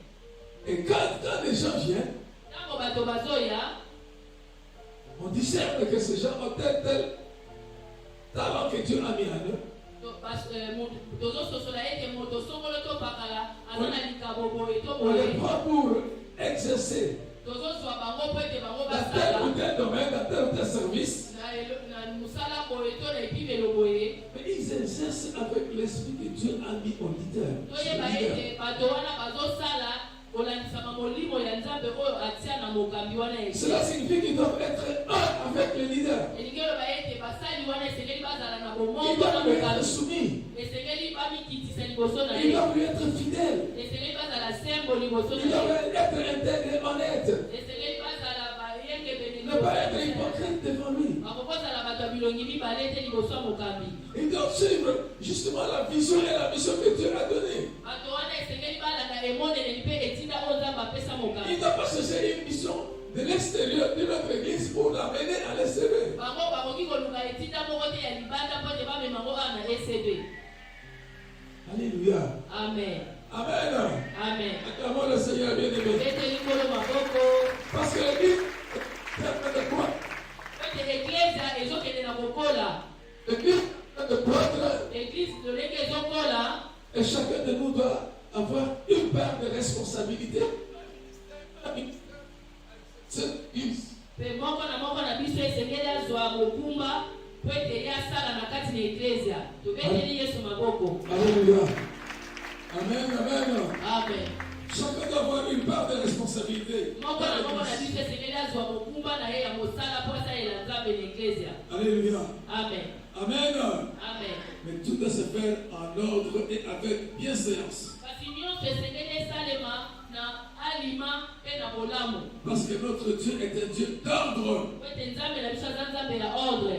A: Et quand les gens viennent,
B: Ntango bato bazoya,
A: on discerne que ces gens ont tel talent que Dieu a mis en eux.
B: tozososola ete moto songolo to pakala aza na likabo boye to
A: On les
B: boye.
A: prend pour exercer
B: Tozozwa bango po ete bango
A: dans tel ou
B: basala
A: tel domaine, dans tel ou tel service.
B: na mosala boye to na epimelo boye.
A: Mais ils exercent connaissent avec l'esprit que Dieu a mis au leader.
B: toyeba ete bato wana bazosala kolandisama molimo ya nzambe oyo atia na mokambi wana ye.
A: Cela signifie qu'ils doivent être un avec le leader.
B: elingi oloba ete basali wana esengeli bazala na
A: Ils
B: bomongo na
A: doivent lui être
B: mokambi,
A: soumis.
B: esengeli bamikitisa liboso na
A: Ils
B: ye,
A: doivent lui être fidèles.
B: esengeli bazala sembo liboso
A: Ils
B: na ye,
A: doivent être intègres et honnêtes.
B: esengeli bazala bayengebeli
A: Ne pas être hypocrites devant lui.
B: bakokozala bato ya bilongi mibale te liboso ya mokambi.
A: Ils doivent suivre justement la vision et la mission que Dieu a donnée.
B: bato wana esengeli balanda emoneleli mpe etinda oyo nzambe apesa
A: Il
B: mokambi.
A: ne doit pas chercher une mission de l'extérieur de notre église pour l'amener à l'ECB.
B: bango bakoki koluka etinda moko te ya libanda mpo te bamemango awa na ECB.
A: Alléluia.
B: Amen.
A: Amen.
B: Amen.
A: Acclamons le Seigneur bien-aimé.
B: beteli nkolo maboko
A: Parce que l'église est de quoi?
B: ete eglise ezokende na kokola.
A: L'église est de croître
B: Eglise lolenge ezokola,
A: et chacun de nous doit avoir une part de responsabilité. Cette église.
B: mpe moko na biso esengeli azwa mokumba po ete ye asala na kati na eklezia. Tobeteli Yesu maboko.
A: Alléluia. Amen, amen.
B: Amen.
A: Chacun doit avoir une part de responsabilité.
B: Moko na biso esengeli azwa mokumba na ye ya mosala po asalela nzambe na eklezia.
A: Alléluia.
B: Amen.
A: Amen.
B: Amen.
A: Mais tout doit se faire en ordre et avec bienséance.
B: Kasi nyonso esengeli esalema na alima mpe na bolamu.
A: Parce que notre Dieu est un Dieu d'ordre.
B: Po ete nzambe na biso aza nzambe ya ordre.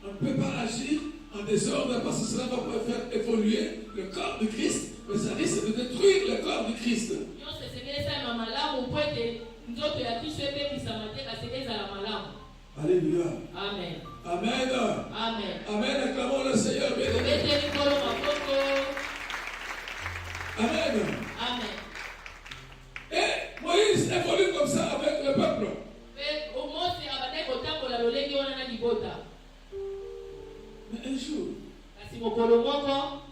A: On ne peut pas agir en désordre parce que cela va pas faire évoluer le corps de Christ, mais ça risque de détruire le corps de Christ.
B: Nyonso esengeli esalema malamu po ete nzoto ya biso ebebisama te kasi ezala malamu.
A: Alléluia.
B: Amen.
A: Amen.
B: Amen.
A: Amen. Acclamons le Seigneur bien-aimé.
B: Beteli nkolo maboko.
A: Amen.
B: Amen.
A: Et Moïse évolue comme ça avec le peuple.
B: Mpe Mose abandaki kotambola lolenge wana na libota.
A: Mais un jour,
B: Kasi mokolo moko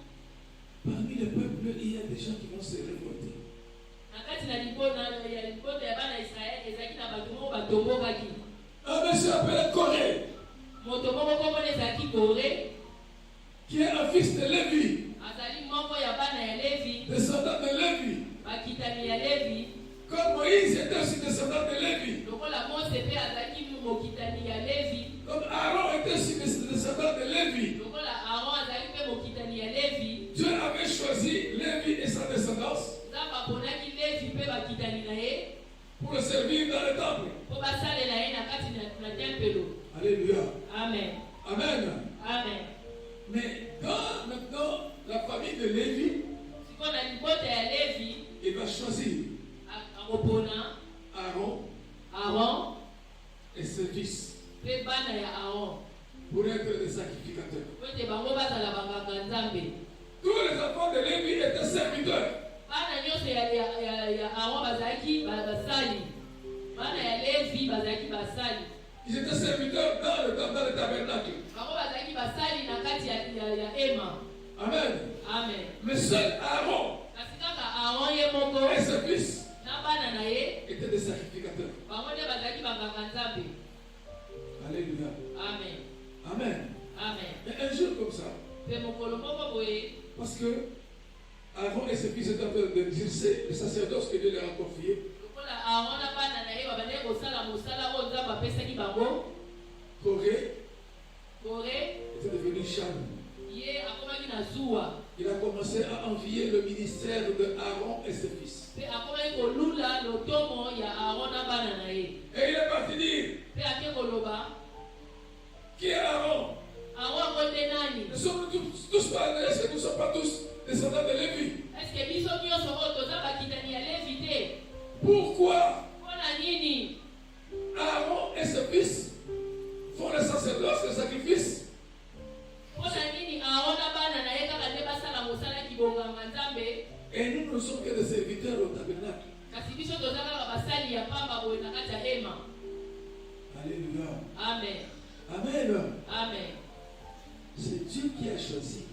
A: parmi le peuple, il y a des gens qui vont se révolter.
B: na kati na libota ya bana Israele ezalaki na bato moko batombokaki.
A: Un monsieur appelé Corée,
B: Moto moko komona ezalaki Kore,
A: qui est un fils de Lévi,
B: azali moko ya bana ya Levi,
A: descendant de Lévi.
B: bakitani ya Levi.
A: Comme Moïse était aussi descendant de Lévi.
B: Lokola Mose mpe azalaki mokitani ya Levi.
A: Comme Aaron était aussi descendant de Lévi.
B: Lokola Aaron azali mpe mokitani ya Levi.
A: Dieu avait choisi Lévi et sa descendance
B: Nzambe aponaki Levi mpe bakitani na ye
A: pour le servir dans le temple.
B: mpo basalela ye na kati na tempelo.
A: Alléluia.
B: Amen.
A: Amen.
B: Amen.
A: Mais dans maintenant la famille de Lévi,
B: Siko na libota ya Levi
A: il va choisir
B: akopona
A: Aaron et ses fils
B: mpe bana ya Aaron
A: pour être des sacrificateurs.
B: po ete bango bazala banganga Nzambe.
A: Tous les enfants de Lévi étaient serviteurs.
B: Bana nyonso ya Aaron bazalaki basali. Bana ya Levi bazalaki basali.
A: Ils étaient serviteurs dans le tabernacle.
B: Bango bazalaki basali na kati ya ema.
A: Amen.
B: Amen.
A: Mais seul Aaron
B: Kasi kaka Aaron ye moko
A: et ses fils
B: na bana na ye
A: étaient des sacrificateurs.
B: bango nde bazalaki banganga Nzambe.
A: Alléluia.
B: Amen.
A: Amen.
B: Amen.
A: Mais un jour comme ça,
B: Mpe mokolo moko boye
A: parce que Aaron et ses fils étaient en train d'exercer le sacerdoce que Dieu leur a confié,
B: lokola Aaron na bana na ye babandaki kosala mosala oyo Nzambe apesaki bango.
A: Corée
B: Kore
A: était devenu charme.
B: ye akomaki na zuwa
A: Il a commencé à envier le ministère de Aaron et ses fils.
B: mpe akomaki kolula lotomo ya Aaron na bana na ye
A: Et il est parti dire,
B: mpe ake koloba
A: qui est Aaron?
B: Aaron ako nde nani?
A: Nous sommes tous pas, est-ce que nous ne sommes pas tous descendants de Lévi?
B: Eske biso nyonso oyo toza bakitani ya Levi te?
A: Pourquoi
B: Mpona nini
A: Aaron et ses fils font le sacerdoce, le sacrifice,
B: mpona nini Aaron na bana na ye kaka nde basala mosala kibonganga Nzambe,
A: et nous ne sommes que des serviteurs au tabernacle?
B: kasi biso toza kaka basali ya pamba boye na kati ya hema?
A: Alléluia.
B: Amen.
A: Amen.
B: Amen.
A: C'est Dieu qui a choisi.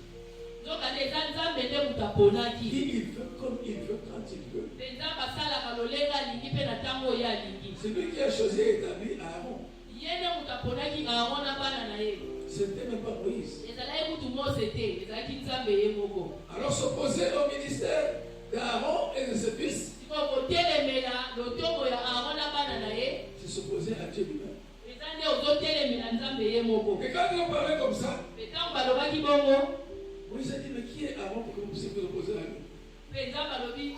B: nzokande eza Nzambe nde moto aponaki.
A: Qui il veut, comme il veut, quand il veut.
B: Mpe Nzambe asalaka lolenge alingi mpe na ntango oyo alingi.
A: C'est lui qui a choisi et établi Aaron.
B: Ye nde moto aponaki Aaron na bana na ye.
A: C'était même pas Moïse.
B: ezalaki kutu mose te ezalaki nzambe ye moko.
A: Alors s'opposer au ministère d'Aaron et de ses fils,
B: sikoyo kotelemela lotombo ya aron na bana na ye
A: c'est s'opposer à Dieu lui-même.
B: eza nde ozotelemela nzambe ye moko.
A: Et quand ils ont parlé comme ça,
B: mpe ntango balobaki bongo
A: Moïse a dit, mais qui est Aaron pour que vous puissiez vous opposer à lui?
B: mpe nzambe alobi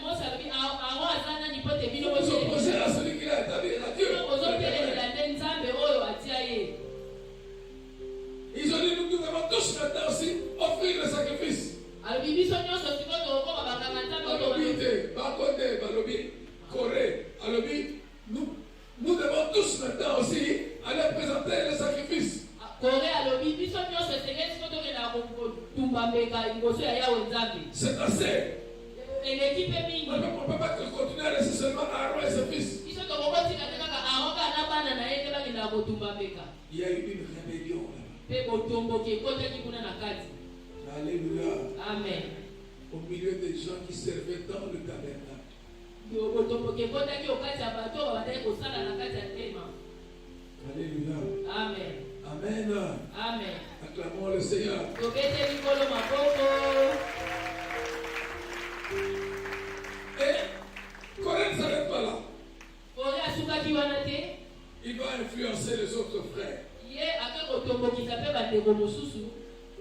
B: mose alobi aron aza nani mpo te bino
A: Vous opposez à celui qui l'a établi, à Dieu.
B: ozotelemela nde nzambe oyo atia ye.
A: Ils ont dit, nous devons tous maintenant aussi offrir le sacrifice.
B: alobi biso nyonso sikoyo tokokoma bakanga nzambe
A: Balobi te, Bakonde, Balobi, Corée, Alobi, nous devons tous maintenant aussi aller présenter le sacrifice.
B: kore alobi biso nyonso esengeli siko tokendaka kotumba mbeka liboso ya yawe nzambe.
A: C'est assez.
B: eleki mpe mingi.
A: On ne peut pas continuer à laisser seulement Aaron et ses fils.
B: biso tokokotika te kaka aron kaka na bana na ye nde bakendaka kotumba mbeka.
A: Il y a eu une rébellion là-bas.
B: mpe botomboki ekotaki kuna na kati.
A: Alléluia.
B: Amen.
A: Au milieu des gens qui servaient dans le tabernacle.
B: botomboki ekotaki okati ya bato oyo babandaki kosala na kati ya tema.
A: Alléluia.
B: Amen.
A: Amen.
B: Amen.
A: Acclamons le Seigneur.
B: tobeteli nkolo maboko.
A: Et Corée ne s'arrête pas là.
B: kore asukaki wana te.
A: Il va influencer les autres frères.
B: ye ake kotombokisa mpe bandeko mosusu.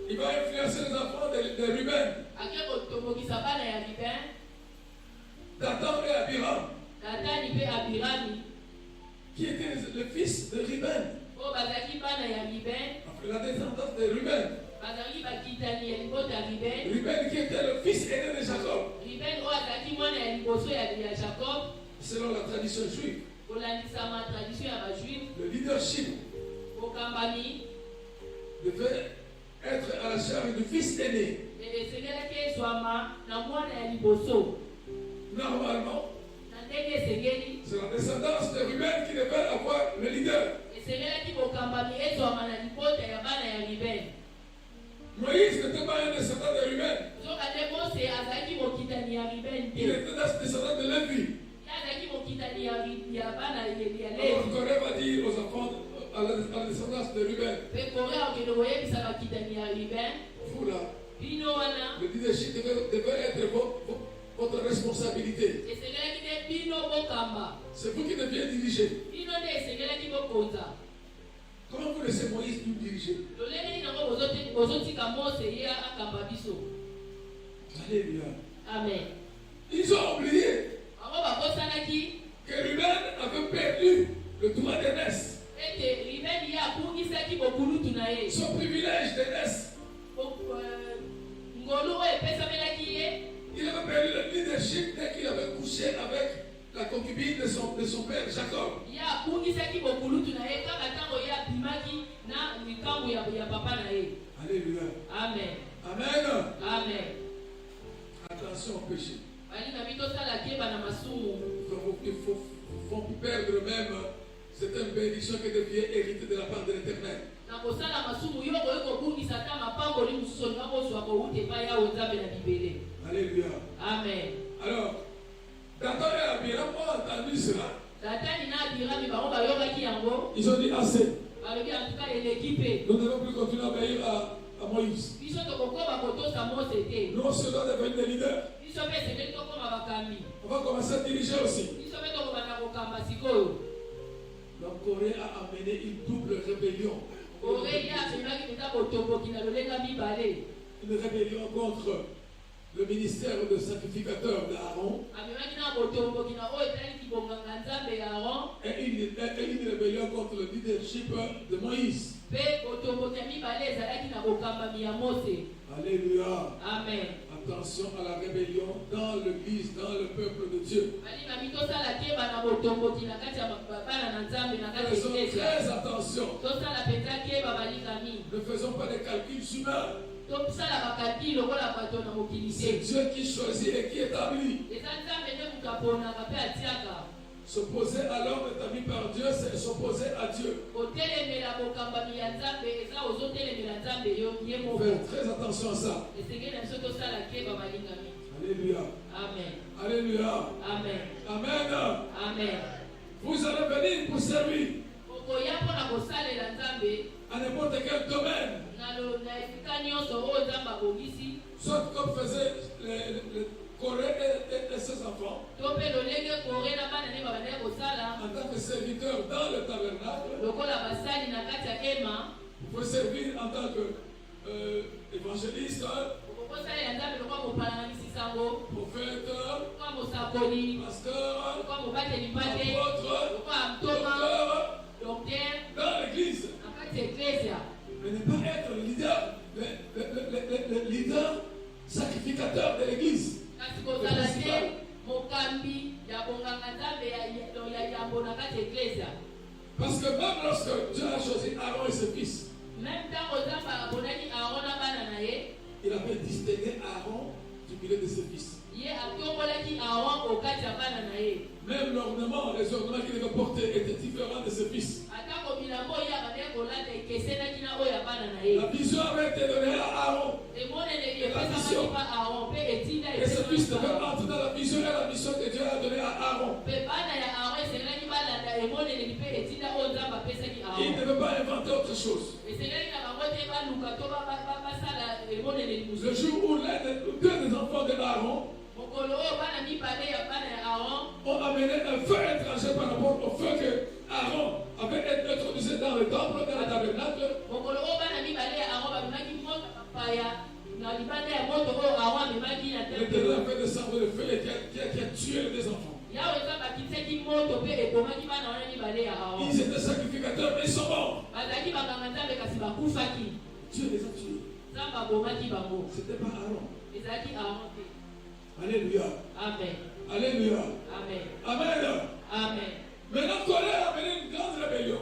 A: Il va influencer les enfants de Ruben,
B: ake kotombokisa bana ya Ruben,
A: Dathan et Abiram,
B: Datani mpe Abirami
A: qui étaient le fils de Ruben.
B: oyo bazalaki bana ya Ruben,
A: Après la descendance de Ruben.
B: bazalaki bakitani ya libota ya Ruben.
A: Ruben qui était le fils aîné de Jacob,
B: Ruben oyo azalaki mwana ya liboso ya Jacob
A: selon la tradition juive.
B: kolandisama tradition ya bajuive.
A: Le leadership
B: bokambami
A: devait être à la charge du fils aîné.
B: esengelaki ezwama na mwana ya liboso.
A: Normalement,
B: na ndenge esengeli
A: c'est la descendance de Ruben qui devait avoir le leader.
B: esengelaki bokambami ezwama na libota ya bana ya Ruben.
A: Moïse n'était pas un descendant de Ruben.
B: soka nde mose azalaki mokitani ya Ruben
A: Il
B: te.
A: était un descendant de Lévi.
B: ye azalaki mokitani ya bana ya
A: Alors
B: Levi.
A: Corée va dire aux enfants, à la descendance de Ruben,
B: mpe kore akende koyebisa bakitani ya Ruben,
A: vous là,
B: bino wana
A: le leadership devait être votre responsabilité.
B: esengelaki nde bino bokamba.
A: C'est vous qui deviez diriger.
B: bino nde esengelaki bokonza.
A: Comment vous laissez Moïse nous diriger?
B: lolenge nini yango bozotika mose ye akamba biso.
A: Alléluia.
B: Amen.
A: Ils ont oublié
B: bango bakosanaki
A: que Ruben avait perdu le droit d'aînesse,
B: ete Ruben ye akungisaki bokulutu na ye.
A: son privilège d'aînesse.
B: ngolu oyo epesamelaki ye.
A: Il avait perdu le leadership dès qu'il avait couché avec la concubine de son père Jacob.
B: ye akungisaki bokulutu na ye kaka ntango ye abimaki na likambo ya papa na ye.
A: Alléluia.
B: Amen.
A: Amen.
B: Amen.
A: Attention au péché.
B: balinga bitosala keba na masumu.
A: Il faut perdre même cette bénédiction que devient héritée de la part de l'Éternel.
B: na kosala masumu yo koyi kobungisa ata mapamboli mosusu olinga kozwa kowuta epai yawe nzambe na bibele.
A: Alléluia.
B: Amen.
A: Alors, Dathan et Abiram ont entendu cela.
B: Datani na Abirami bango bayokaki yango.
A: Ils ont dit assez.
B: balobi en tout cas eleki mpe.
A: Nous ne devons plus continuer à obéir à Moïse.
B: biso tokokoma kotosa mose te.
A: Nous, on se doit devenir des leaders.
B: biso mpe esengeli tokoma bakambi.
A: On va commencer à diriger aussi.
B: biso mpe tokobanda kokamba sikoyo.
A: Donc, Corée a amené une double rébellion.
B: kore ye amemaki mpenza botomboki na lolenga mibale.
A: Une rébellion contre le ministère de sacrificateur d'Aaron
B: amemaki na botomboki na oyo etaliki bonganga nzambe ya Aron.
A: et une rébellion contre le leadership de Moïse.
B: mpe botomboki ya mibale ezalaki na bokambami ya mose.
A: Alléluia.
B: Amen.
A: Attention à la rébellion dans l'église, dans le peuple de Dieu.
B: balinga bitosala keba na botomboki na kati ya bana na nzambe na kati ya
A: Faisons
B: eglise.
A: très attention.
B: tosala mpenza keba balingami.
A: Ne faisons pas des calculs humains.
B: tosala bakalki lokola bato na mokili
A: C'est
B: te.
A: Dieu qui choisit et qui établit.
B: eza nzambe nde moto aponaka mpe atiaka.
A: S'opposer à l'homme établi par Dieu, c'est s'opposer à Dieu.
B: kotelemela bokambami ya nzambe eza ozotelemela nzambe ye moko.
A: Faites très attention à ça.
B: esengeli na biso tosala keba balingami.
A: Alléluia.
B: Amen.
A: Alléluia.
B: Amen.
A: Amen.
B: Amen.
A: Vous allez venir pour servir.
B: okoya mpo na kosalela nzambe.
A: à n'importe quel domaine. Soit comme faisait les Corée et ses enfants, en tant que serviteur dans le tabernacle, vous pouvez servir en tant qu'évangéliste, prophète, pasteur, apôtre, docteur dans l'église. Mais ne pas être le leader sacrificateur de l'église. Parce que même lorsque Dieu a choisi Aaron et ses fils, il avait distingué Aaron du milieu de ses fils. Même l'ornement, les ornements qu'il devait porter étaient différents de ses fils. La vision avait été donnée à Aaron. Et ses fils devaient entrer dans la vision et la mission que Dieu a donnée à Aaron. Il ne devait pas inventer autre chose. Le jour où deux des enfants de Aaron ont amené un feu étranger par rapport au feu que Aaron avait introduit dans le temple, dans le tabernacle. L'Éternel a fait descendre le feu qui a tué les deux enfants. Ils étaient sacrificateurs, mais ils sont morts. Dieu les a tués. C'était pas Aaron. Alléluia.
B: Amen.
A: Alléluia.
B: Amen.
A: Amen.
B: Amen.
A: Maintenant, Corée a mené une grande rébellion.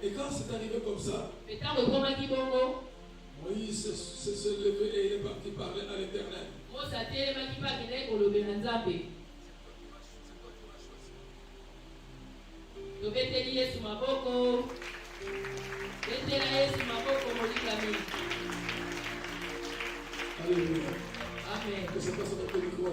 A: Et quand c'est arrivé comme ça, Moïse s'est levé et il est parti parler à l'Éternel. Alléluia.
B: Amen.
A: Que c'est pas ça notre micro là.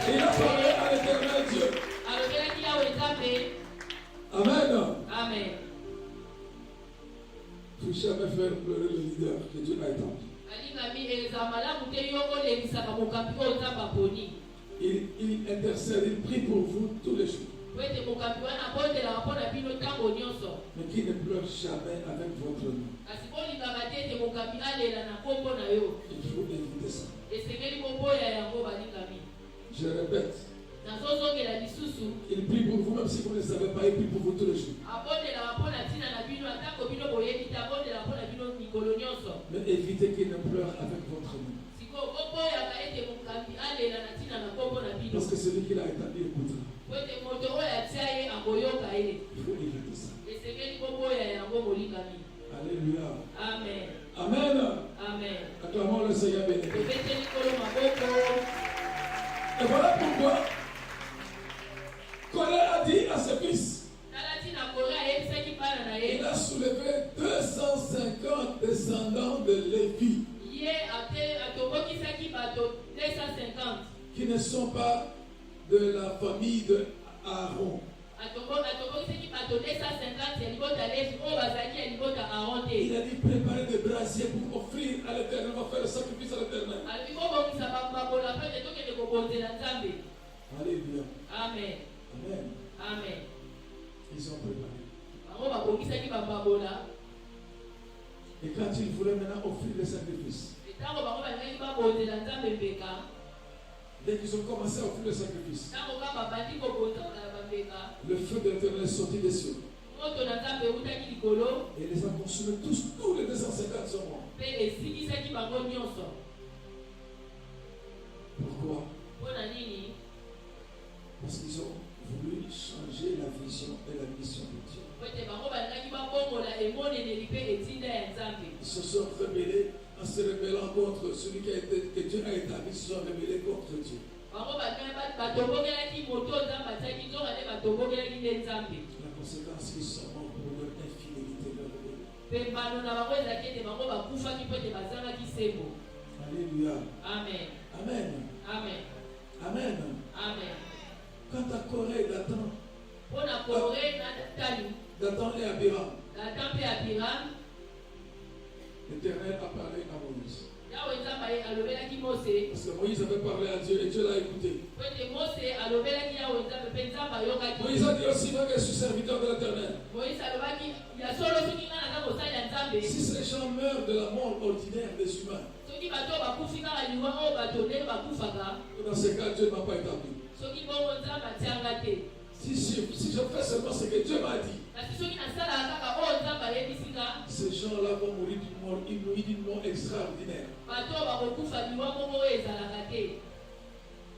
A: Il a parlé à l'Éternel Dieu. Amen.
B: Amen.
A: Faut jamais faire pleurer le leader que Dieu a établi. Il intercède, il prie pour vous tous les jours. Mais qui ne pleure jamais avec votre nom. Il faut éviter ça. Je répète. Il prie pour vous, même si vous ne le savez pas, il prie pour vous tous les jours. Mais évitez qu'il ne pleure avec votre nom. Parce que celui qui l'a établi écoutera. Il faut éviter ça. Alléluia.
B: Amen.
A: Amen.
B: Amen.
A: Acclamons le Seigneur béni. Et voilà pourquoi Corée a dit à ses fils, il a soulevé 250 descendants de Lévi qui ne sont pas de la famille de Aaron. Il a dit préparer des brasiers pour offrir à l'Éternel, on va faire le sacrifice à l'Éternel. Alléluia.
B: Amen.
A: Amen.
B: Amen.
A: Ils ont préparé. Et quand ils voulaient maintenant offrir le sacrifice, dès qu'ils ont commencé à offrir le sacrifice, le feu de l'Éternel est sorti des cieux. Et les a consumés tous les 250 sont morts. Pourquoi? Parce qu'ils ont voulu changer la vision et la mission de Dieu. Ils se sont rebellés en se rebellant contre celui que Dieu a établi. Ils se sont rebellés contre Dieu. La conséquence, ils sont morts pour leur infidélité, leur rébellion.
B: pembano na bango ezalaki ete bango bakufaki mpo ete bazangaki sembo.
A: Alléluia.
B: Amen.
A: Amen.
B: Amen.
A: Amen.
B: Amen.
A: Quant à Corée, Dathan,
B: mpo na Kore na Datani,
A: Dathan et Abiram,
B: Datan mpe Abiram,
A: l'Éternel a parlé à Moïse.
B: Yawe Nzambe alobelaki Mose,
A: Parce que Moïse avait parlé à Dieu et Dieu l'a écouté.
B: mpo ete Mose alobelaki Yawe Nzambe mpe Nzambe ayokaki.
A: Moïse a dit aussi, moi je suis serviteur de l'Éternel.
B: Moïse alobaki ya solo soki nga naza mosali ya Nzambe,
A: Si ces gens meurent de la mort ordinaire des humains,
B: soki bato oyo bakufi kaka liwa oyo bato ndenge bakufaka,
A: dans ces cas, Dieu ne m'a pas établi.
B: soki bongo Nzambe atianga te.
A: Si je fais seulement ce que Dieu m'a dit,
B: kasi soki nasalaka kaka oyo Nzambe ayebisi nga,
A: ces gens-là vont mourir d'une mort extraordinaire.
B: bato oyo bakokufa liwa moko oyo ezalaka te.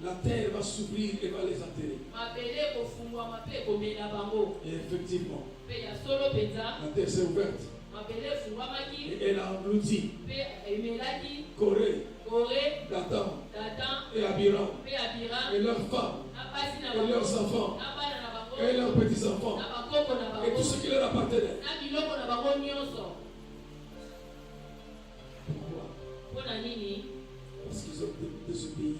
A: La terre va s'ouvrir et va les enterrer.
B: Mabele ekofungwama mpe ekomela bango.
A: Et effectivement,
B: Mpe ya solo mpenza,
A: la terre s'est ouverte
B: mabele efungwamaki
A: et elle a englouti
B: mpe emelaki
A: Corée,
B: Kore,
A: Dathan
B: Datan
A: et Abiram
B: mpe Abiram
A: et leurs femmes
B: na basi na
A: et
B: bango
A: leurs enfants
B: na bana na bango
A: et leurs petits-enfants
B: na bakoko na
A: et tout
B: bango
A: ce qui leur appartenait.
B: na biloko na bango nyonso.
A: Pourquoi?
B: Mpo na nini?
A: Parce qu'ils ont désobéi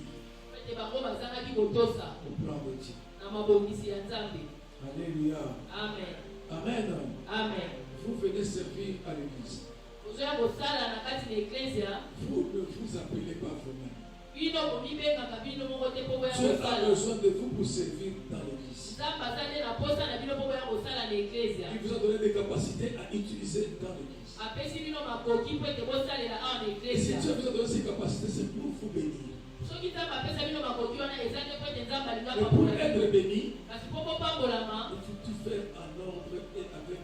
B: Ete bango bazangaki kotosa
A: au plan de Dieu.
B: na mabongisi ya Nzambe.
A: Alléluia.
B: Amen.
A: Amen.
B: Amen.
A: Vous venez servir à l'église.
B: Ozoya kosala na kati na eklezia,
A: Vous ne vous appelez pas vous-même.
B: bino komibengaka bino moko te mpo boya
A: Dieu a
B: kosala.
A: besoin de vous pour servir dans l'église.
B: Nzambe aza nde na posa na bino mpo boya kosala na eklezia.
A: Il vous a donné des capacités à utiliser dans l'église.
B: Apesi bino makoki mpo ete bosalela awa na
A: Et si
B: eklezia.
A: Dieu vous a donné ces capacités, c'est pour vous bénir.
B: Soki Nzambe apesa bino makoki wana eza te mpo ete Nzambe alinga
A: Mais pour
B: pambola bino.
A: être béni,
B: Kasi mpo bopambolama,
A: il faut tout faire en ordre et avec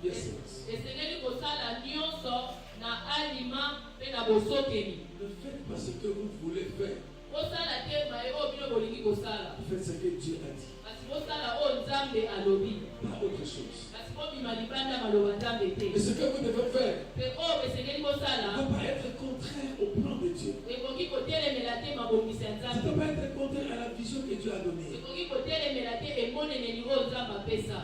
A: bienséance.
B: esengeli kosala nyonso na alima mpe na bosokeli.
A: Ne faites pas ce que vous voulez faire.
B: Bosala te maye oyo bino bolingi kosala.
A: Faites ce que Dieu a dit,
B: Kasi bosala oyo Nzambe alobi.
A: pas autre chose.
B: Kasi bobima libanda maloba Nzambe te.
A: Et ce que vous devez faire
B: Mpe oyo esengeli
A: ne
B: kosala
A: doit pas être contraire au plan de Dieu.
B: ekoki kotelemela te mabongisi ya
A: Ça ne
B: Nzambe.
A: doit pas être contraire à la vision que Dieu a donnée.
B: ekoki kotelemela te emoneneli oyo Nzambe apesa.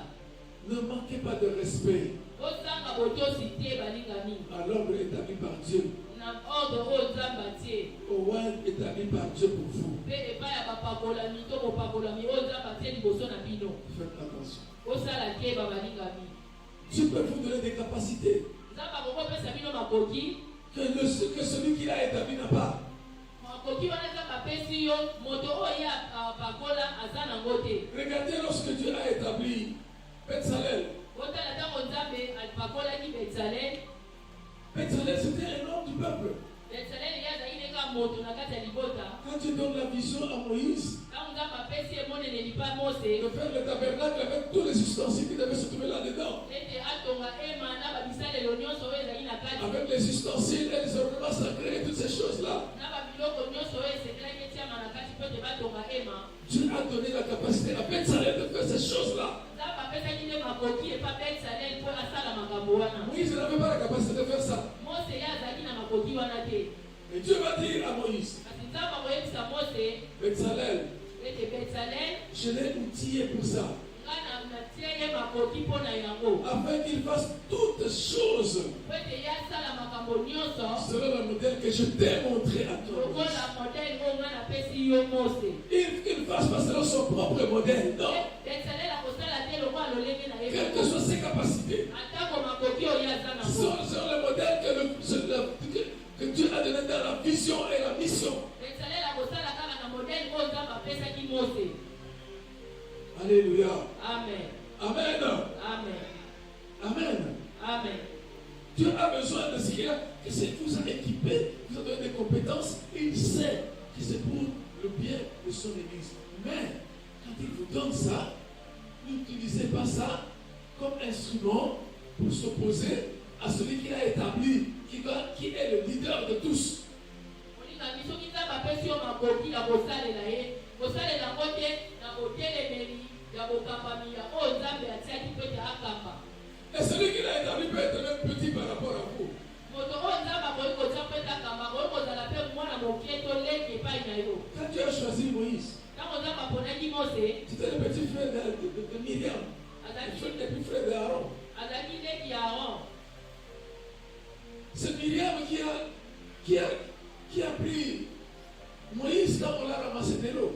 A: Ne manquez pas de respect
B: Bosanga botosi te balingami
A: à l'ordre établi par Dieu,
B: na ordre oyo Nzambe atie,
A: au roi établi par Dieu pour vous.
B: mpe epai ya bapakolami to bopakolami oyo Nzambe atie liboso na bino.
A: Faites attention.
B: Bosala keba balingami.
A: Dieu peut vous donner des capacités
B: Nzambe akokopesa bino makoki,
A: que celui qui l'a établi n'a pas.
B: makoki wana Nzambe apesi yo, moto oyo ye apakola aza nango te.
A: Regardez lorsque Dieu a établi Bethsalel.
B: Botala ntango Nzambe apakolaki Betsalel.
A: Bethsalel, c'était un homme du peuple.
B: Betsalel ye azali nde kaka moto na kati ya libota.
A: Quand Dieu donne la vision à Moïse
B: Ntango Nzambe apesi emoneneli mpa Mose
A: de faire le tabernacle avec tous les ustensiles qui devaient se trouver là-dedans,
B: ete atonga ema na babisalelo nyonso oyo ezali na kati
A: avec les ustensiles et les ornements sacrés et toutes ces choses-là,
B: na babiloko nyonso oyo esekelaki etiama na kati mpo ete batonga ema.
A: Dieu a donné la capacité à Bethsalel de faire ces choses-là.
B: Nzambe apesaki nde makoki epa Betsalel mpo asala makambo wana.
A: Moïse n'avait pas la capacité de faire ça.
B: Mose ye azalaki na makoki wana te.
A: Et Dieu va dire à Moïse,
B: Kasi Nzambe akoyebisa Mose
A: Bethsalel,
B: ete Betsalel
A: je l'ai outillé pour ça,
B: nga natie ye makoki mpo na yango
A: afin qu'il fasse toutes choses
B: mpo ete ye asala makambo nyonso
A: selon le modèle que je t'ai montré à toi.
B: lokola modele oyo nga napesi yo Mose.
A: Il ne fasse pas selon son propre modèle, non.
B: Betsalel akosala te lokola lolenge na ye
A: Quelles que soient ses capacités,
B: atako makoki oyo ye aza nango.
A: selon le modèle que Dieu a donné dans la vision et la mission.
B: Betsalel akosala kaka na modele oyo Nzambe apesaki Mose.
A: Alléluia.
B: Amen.
A: Amen.
B: Amen.
A: Amen.
B: Amen.
A: Dieu a besoin de ce qu'il a, que c'est vous a équipé, vous a donné des compétences. Il sait que c'est pour le bien de son église. Mais quand il vous donne ça, n'utilisez pas ça comme instrument pour s'opposer à celui qui l'a établi, qui est le leader de tous.
B: Olinga biso Nzambe apesi yo makoki ya kosalela ye, kosalela yango te na botelemeli ya bokambami ya oyo Nzambe atiaki mpo ete akamba.
A: Et celui qui l'a établi peut être même petit par rapport à vous.
B: Moto oyo Nzambe akoki kotia mpo ete akamba, akoki kozala mpe mwana mokie to leki epai na yo.
A: Quand Dieu a choisi Moïse,
B: Ntango Nzambe aponaki Mose,
A: c'était le petit frère de Myriam, le petit frère d'Aaron.
B: azalaki leki ya Aron.
A: C'est Myriam qui a pris Moïse quand on l'a ramassé de l'eau.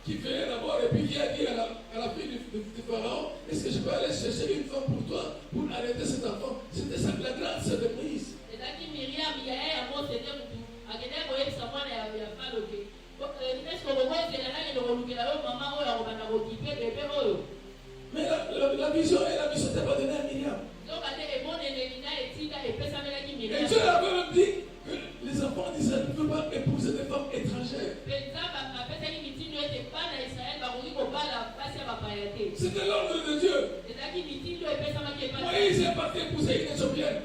A: Qui venait d'abord et puis qui a dit à la fille du pharaon, est-ce que je peux aller chercher une femme pour toi pour arrêter cet enfant? C'était ça la grande sœur de Moïse. Mais la vision n'était pas donnée à Myriam. Et Dieu avait même dit que les enfants d'Israël ne peuvent pas épouser des femmes étrangères. C'était l'ordre de Dieu. Moïse est parti épouser une Éthiopienne.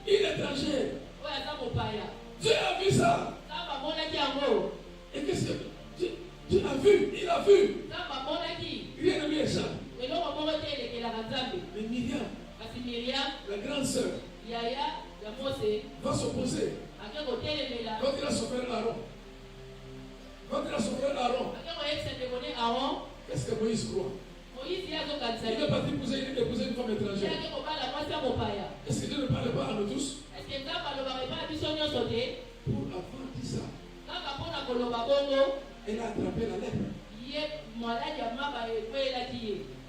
A: Une étrangère. Dieu a vu ça. Et qu'est-ce que Dieu a vu? Il a vu. Rien ne lui échappe. Mais Myriam, la grande sœur, va s'opposer. Quand il a son frère Aaron, qu'est-ce que Moïse croit? Il est parti épouser une femme étrangère. Est-ce que Dieu ne parle pas à nous tous? Pour avoir dit ça, elle a attrapé la lèpre.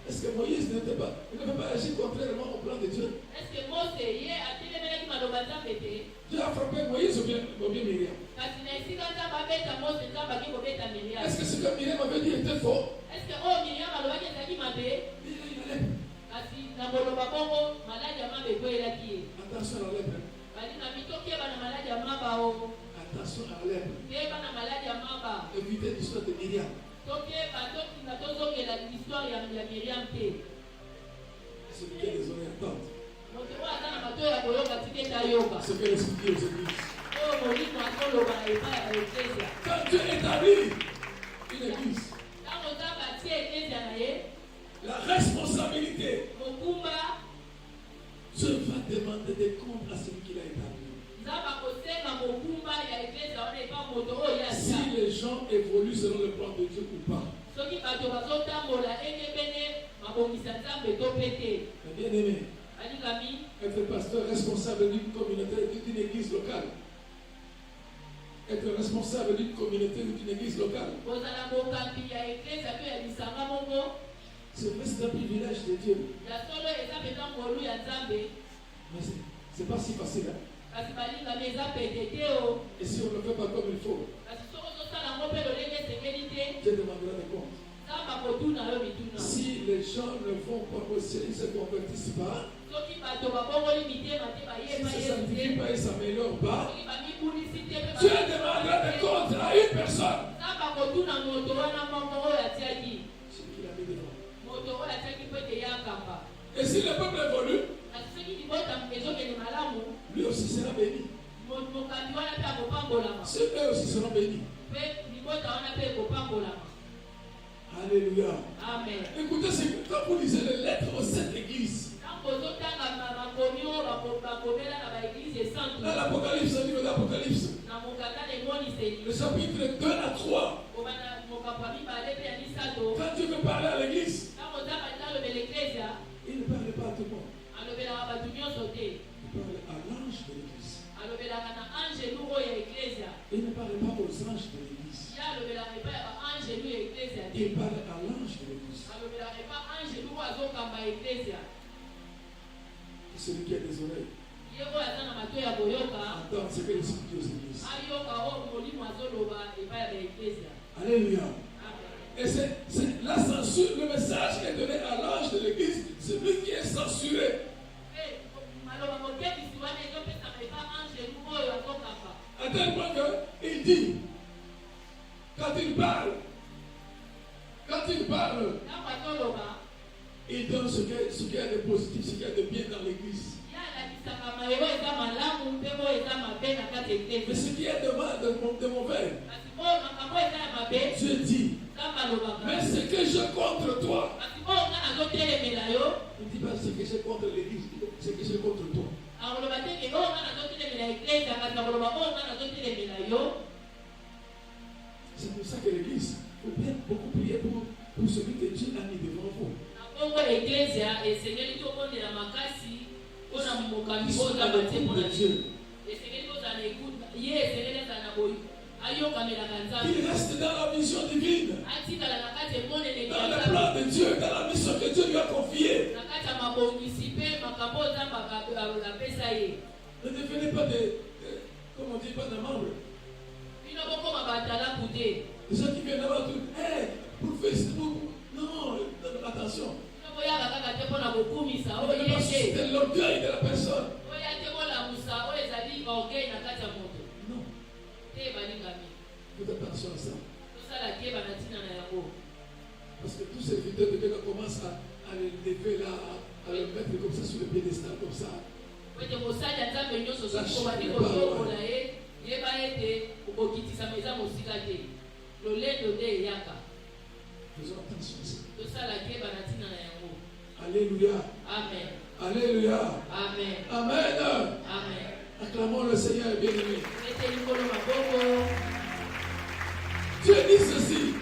A: Est-ce que Moïse ne peut pas agir contrairement au plan de Dieu? Dieu a frappé Moïse ou bien Myriam? Est-ce que ce que Myriam avait dit était faux? Il a eu la lèpre. Attention à la lèpre. Attention à la lèpre. Évitez l'histoire de Myriam. Celui qui a les oreilles attendent. Ce que l'Esprit dit aux églises. Quand Dieu établit une église, la responsabilité, Dieu va demander des comptes à celui qui l'a établi. Si les gens évoluent selon le plan de Dieu ou pas. Mais bien aimé, être pasteur responsable d'une communauté, d'une église locale. Être responsable d'une communauté ou d'une église locale. C'est un privilège de Dieu. Mais c'est pas si facile. Hein? Et si on ne le fait pas comme il faut, Dieu demandera des comptes. Si les gens ne vont pas aussi, ils ne se convertissent pas, ils ne se sanctifient pas, ils ne s'améliorent pas, Dieu demandera des comptes à une personne. C'est ce qu'il a mis devant. Et si le peuple évolue, lui aussi sera béni. Eux aussi seront bénis. Alléluia.
B: Amen.
A: Écoutez, quand vous lisez les lettres aux 7 églises, dans l'Apocalypse, le livre d'Apocalypse, le chapitre 2 à 3, quand Dieu veut parler à l'église, il ne parle pas à tout le monde. Il parle à l'ange de l'église. Il ne parle pas aux anges de l'église. Il parle à l'ange de l'église. Celui qui a des oreilles entend ce que l'Esprit dit aux églises. Alléluia. Et c'est la censure, le message qui est donné à l'ange de l'église, c'est lui qui est censuré. À tel point qu'il dit, quand il parle, il donne ce qu'il y a de positif, ce qu'il y a de bien dans l'église. Mais ce qui est de mauvais, Dieu dit, mais ce que j'ai contre toi, il ne dit pas ce que j'ai contre l'église, ce que j'ai contre toi. C'est pour ça que l'église, il faut bien beaucoup prier pour celui que Dieu a mis devant vous.
B: Ecclesia, et Seigneur, il faut la makasi, on a mon camion, on a bâti pour la Dieu. Et Seigneur, on a écoute, hier, Seigneur, on a boy.
A: Il reste dans la vision divine, dans le plan de Dieu, dans la mission que Dieu lui a confiée. Ne devenez pas comme on dit, pas de membres. Les gens qui viennent là-bas, pour Facebook, non, attention. C'est l'orgueil de la personne. Non. Faites attention à ça. Parce que tous ces vidéos de quelqu'un commencent à les lever là, à le mettre comme ça sur le piédestal, comme ça. Faisons attention à ça. Alléluia.
B: Amen.
A: Alléluia.
B: Amen.
A: Amen.
B: Amen.
A: Acclamons le Seigneur bien-aimé. Dieu dit ceci.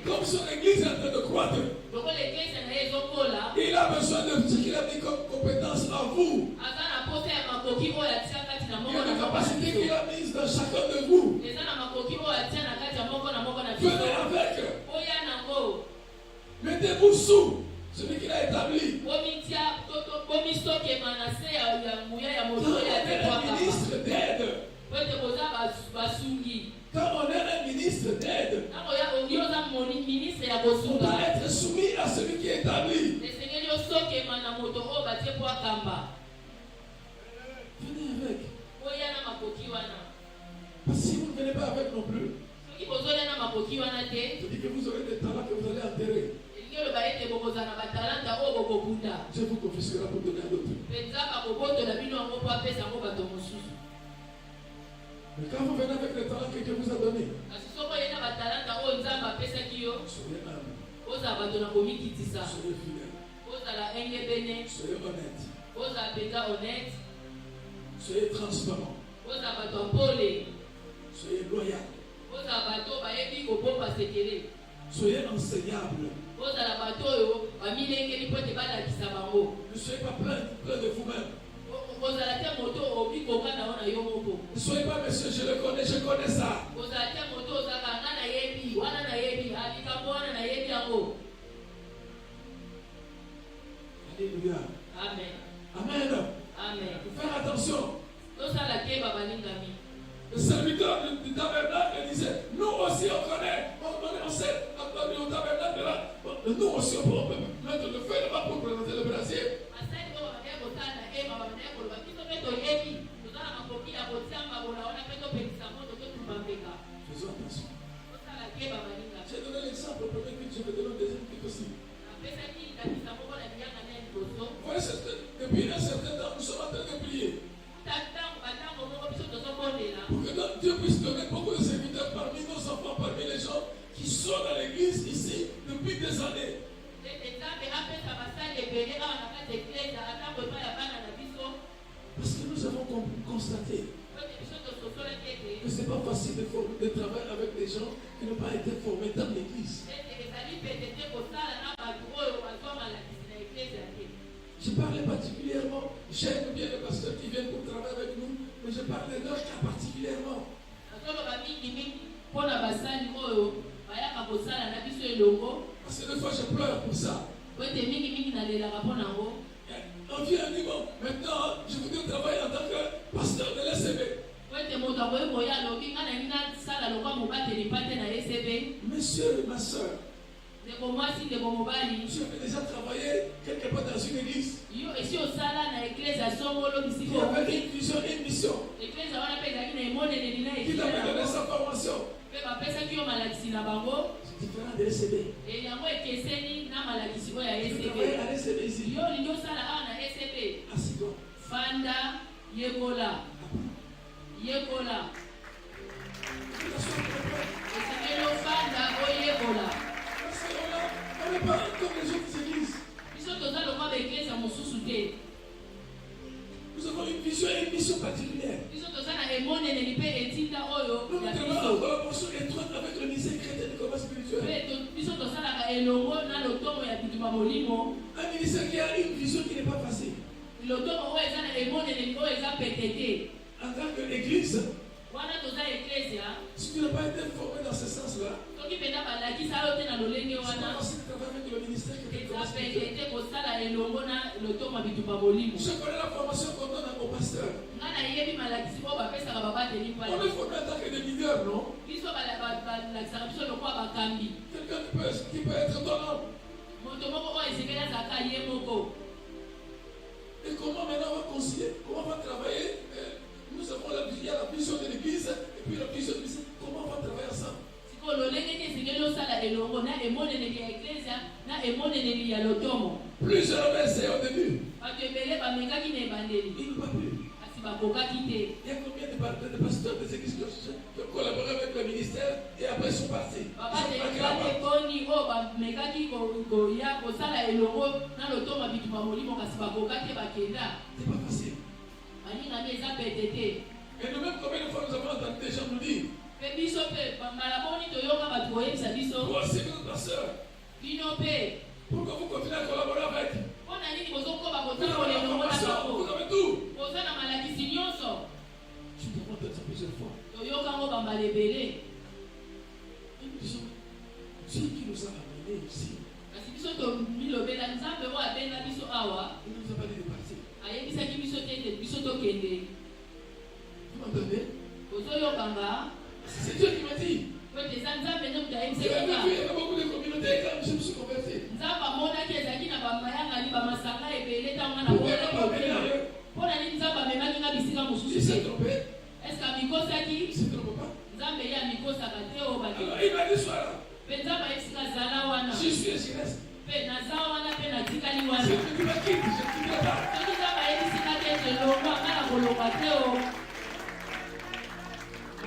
A: Comme son église est en train de croître, il a besoin de ce qu'il a mis comme compétence en vous. Il y a des capacités qu'il a mises dans chacun de vous. Venez avec. Mettez-vous sous celui qu'il a établi. Quand on est un ministre d'aide, quand on est un ministre d'aide, on doit être soumis à celui qui est établi. Venez avec. Parce que si vous ne venez pas avec non plus, je dis que vous aurez des talents que vous allez enterrer. Dieu vous confisquera pour donner à d'autres. Mais quand vous venez avec les talents que Dieu vous a donnés, soyez humble, soyez fidèle, soyez honnête, soyez transparent, soyez loyal, soyez enseignable. Ne soyez pas plein de vous-même. Ne soyez pas monsieur, je le connais, je connais ça. Alléluia.
B: Amen.
A: Amen.
B: Amen.
A: Faire attention. Le serviteur du tabernacle disait, nous aussi on connaît, on sait, au tabernacle là, nous aussi on peut mettre le feu là-bas pour présenter le brasier. Faisons attention. J'ai donné l'exemple au premier culte, je vais donner un deuxième culte aussi. Vous voyez, depuis un certain temps, nous sommes en train de prier. Pour que Dieu puisse donner beaucoup de serviteurs parmi nos enfants, parmi les gens qui sont dans l'église ici depuis des années. Parce que nous avons constaté que ce n'est pas facile de travailler avec des gens qui n'ont pas été formés dans l'église. Je parlais particulièrement, j'aime bien les pasteurs qui viennent pour travailler avec nous, mais je parle de leur cas particulièrement. Parce que des fois je pleure pour ça. On vient à dire, bon, maintenant je voudrais travailler en tant que pasteur de l'SCB. Monsieur et ma soeur, tu avais déjà travaillé quelque part dans une église. Il y avait une vision et une mission. Qui t'avait donné sa formation. C'est différent de l'SCB. Tu travailles à l'SCB ici. Assis-toi.
B: Fanda Yegola. Yegola. Fanda Yegola.
A: On n'est pas comme les autres églises. Nous avons une vision et une mission particulière. Nous travaillons en collaboration étroite avec le ministère chrétien du combat spirituel.
B: molimo.
A: Un ministère qui a une vision qui n'est pas facile.
B: Lotomo oyo eza na emonene oyo eza petete.
A: En tant qu'église,
B: Wana toza eklesia.
A: si tu n'as pas été formé dans ce sens-là,
B: Soki pena balakisa yo te na lolenge
A: c'est pas
B: wana.
A: facile de travailler avec le ministère que tu
B: Eza
A: commences.
B: petete kosala elongo na lotomo bitumba molimo.
A: Je connais la formation qu'on donne au pasteur.
B: Nga na yebi malakisi oyo bapesaka babateli
A: On est
B: mpale.
A: formé en tant que des leaders, non?
B: Biso balakisaka biso lokola bakambi.
A: Quelqu'un qui peut être ton homme.
B: Moto moko oyo esengeli azalaka ye moko.
A: Et comment maintenant on va concilier? Comment on va travailler? Nous avons il y a la vision de l'église et puis la vision du ministère. Comment on va travailler ensemble?
B: Siko lolenge ni esengeli osala elongo na emoneneli ya eklesia na emoneneli ya lotomo.
A: Plusieurs ont essayé au début.
B: Bato ebele bamekaki na ebandeli.
A: Ils n'ont pas pu.
B: Kasi bakokaki te.
A: Il y a combien de pasteurs des églises qui ont collaboré avec le ministère et après ils sont partis?
B: babateli batekoni oyo bamekaki koya kosala elongo na lotomo bituma molimo kasi bakokaki te bakenda.
A: C'est pas facile.
B: balingami eza pete te.
A: Et nous-mêmes, combien de fois nous avons entendu des gens nous dire?
B: Mpe biso mpe mbala boni toyoka bato koyebisa biso.
A: Toi aussi, notre pasteur,
B: Bino mpe
A: pourquoi vous continuez à collaborer avec?
B: mpo na nini bozokoba
A: Vous
B: kotala
A: avez la
B: elongo na
A: formation, vous
B: bango.
A: avez tout.
B: boza na malakisi nyonso.
A: Je te montre ça plusieurs fois.
B: toyoka ngo bambala ebele.
A: Et nous disons, Dieu qui nous a amenés ici,
B: kasi biso tomilobela nzambe oyo abenga biso awa
A: il ne nous a pas dit de partir.
B: ayebisaki biso te ete biso tokende.
A: Vous m'entendez?
B: ozoyokanga
A: C'est Dieu qui m'a dit.
B: po ete eza nzambe nde moto
A: Vous avez
B: ayebisaki
A: vu,
B: nga.
A: il y avait beaucoup de communautés quand je me suis converti.
B: nzambe amonaki ezalaki na bamayangani bamasanga ebele ntango nga na
A: Pourquoi il n'a pas venu
B: bonaa
A: ailleurs?
B: mpo na nini nzambe amemaki nga bisika
A: Il
B: mosusu
A: s'est
B: te.
A: trompé.
B: eske amikosaki?
A: Il ne se trompe pas.
B: nzambe ye amikosaka te oyo bake.
A: Alors il m'a dit soir là,
B: mpe nzambe ayebisika zala wana.
A: je suis et je reste.
B: mpe naza wana mpe natikali
A: C'est
B: wana.
A: Dieu qui m'a quitté, je ne quitterai pas.
B: soki nzambe ayebisika te ete longwa nga na kolongwa te o.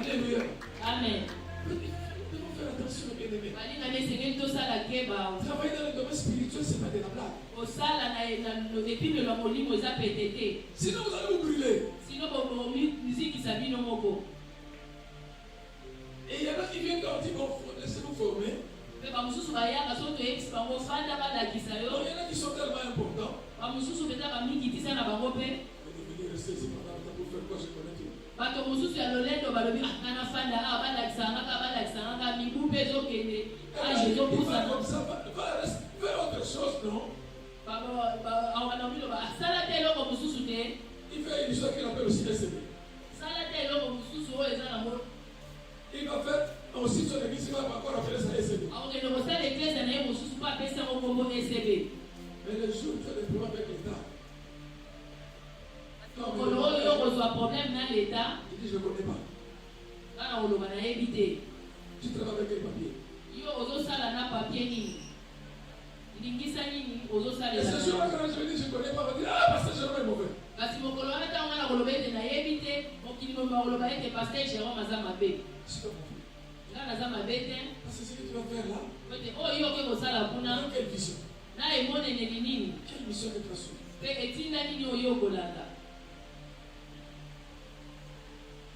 A: Alléluia.
B: amen.
A: Nous devons faire attention, bien-aimés.
B: balingami esengeli tosala keba.
A: Travailler dans le domaine spirituel, ce n'est pas de la blague.
B: kosala na epimelo ya molimo eza pete te.
A: Sinon, vous allez vous brûler.
B: sino bomizikisa bino moko.
A: Et il y en a qui viennent quand on dit, bon, laissez-vous former.
B: mpe bamosusu bayaka soki toyebisi bango fanda balakisa
A: Donc,
B: yo.
A: il y en a qui sont tellement importants.
B: bamosusu mpenza bamikitisa na bango mpe.
A: Vous devez rester ici pendant longtemps pour faire quoi? Je connais tout.
B: bato mosusu ya lolendo balobi nga na fanda awa balakisanga kaka balakisanga kaka mibu mpe ezokende age
A: Comme
B: ezopusana.
A: ça, va faire autre chose, non?
B: awana biloba asala te eloko mosusu te.
A: Il fait une histoire qu'il appelle aussi SB.
B: sala te eloko mosusu oyo eza nango.
A: Il va faire aussi son église, il va encore appeler ça SB.
B: akokende kosala eklese na ye mosusu mpo apesa yango kombo SB.
A: Mais le jour où il fait des problèmes avec l'État,
B: mokolo oyo yo kozwa problème na leta
A: il dit, je ne connais pas.
B: nga na koloba nayebi te.
A: Tu travailles avec quel papier?
B: yo ozosala na papie nini lingisa nini
A: Et
B: ozosalela
A: ce jour-là, quand je dis, je ne connais pas, on va dire, ah, pasteur Jérôme est mauvais.
B: kasi mokolo wana ntango nga na koloba ete nayebi te mokili moma koloba ete paster Jérôme aza mabe.
A: C'est pas mauvais.
B: nga naza mabe te
A: Parce que ce que tu vas faire là,
B: po ete oyo yo oke kosala kuna
A: dans quelle vision?
B: na emoneneli nini
A: Quelle mission que tu as suivie?
B: mpe etinda nini oyo okolanda.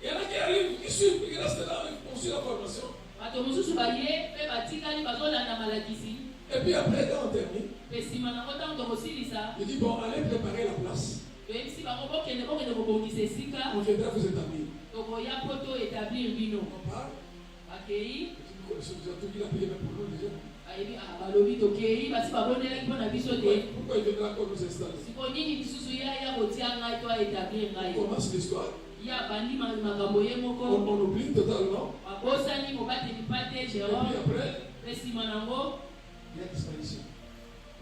A: Il y en a qui arrivent, qui suivent, qui restent là, ils poursuivent la formation.
B: bato mosusu baye mpe batikali bazolanda malakisi
A: Et puis après, quand on termine,
B: mpe nsima nango ntango tokosilisa
A: il dit, bon, allez préparer la place.
B: toyebisi bango bokende kobongisa esika
A: On viendra vous établir.
B: tokoya mpo to établir bino.
A: On parle.
B: bakei
A: Et nous connaissons déjà tout, il a payé même pour nous déjà.
B: bayebi balobi tokei basi babonelaki mpo na biso te.
A: Pourquoi il viendra encore nous installer?
B: siko nini lisusu ya kotia ngai to aétablir
A: On
B: ngai
A: commence l'histoire.
B: ya bandi makambo ye moko
A: On oublie totalement.
B: babosani mobateli mpa te
A: Et puis
B: Jérôme
A: après,
B: mpe nsima nango
A: il y a disparition.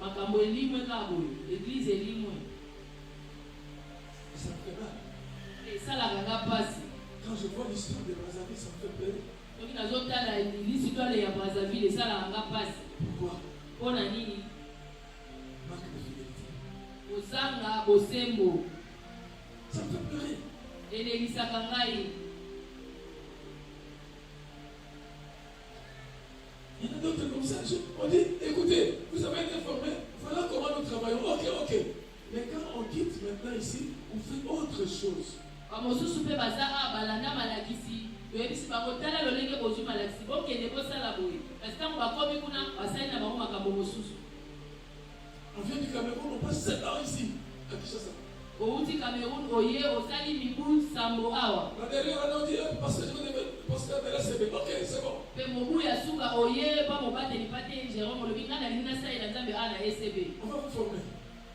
B: makambo elimwe kaka boye église elimwe
A: Et ça me fait mal.
B: esalaka nga mpasi.
A: Quand je vois l'histoire de Brazzaville, ça me fait peur.
B: soki nazotala lisitwale ya Brazzaville esalaka nga mpasi.
A: Pourquoi?
B: mpo na nini?
A: Manque de fidélité.
B: kozanga bosembo
A: Ça me fait pleurer.
B: elelisaka ngai.
A: Il y en a d'autres comme ça. On dit, écoutez, vous avez été formés, voilà comment nous travaillons. Ok. Mais quand on quitte maintenant ici, on fait autre chose.
B: bamosusu mpe baza awa balanda malakisi toyebisi bango tala lolenge bozwi malakisi bokende bosala boye kasi ntango bakomi kuna basali na bango makambo mosusu.
A: On vient du Cameroun, on passe 7 ans ici, à Kinshasa.
B: outi Cameroun oye osali mibu sambo awa
A: La dernière année, on dit, parce que je vais passer de la CB. Ok, c'est bon.
B: pe mobu ya suka oye pa mobateli pate Jérôme olobi nga nalingi nasalela nzambe a na ECB
A: On va vous former.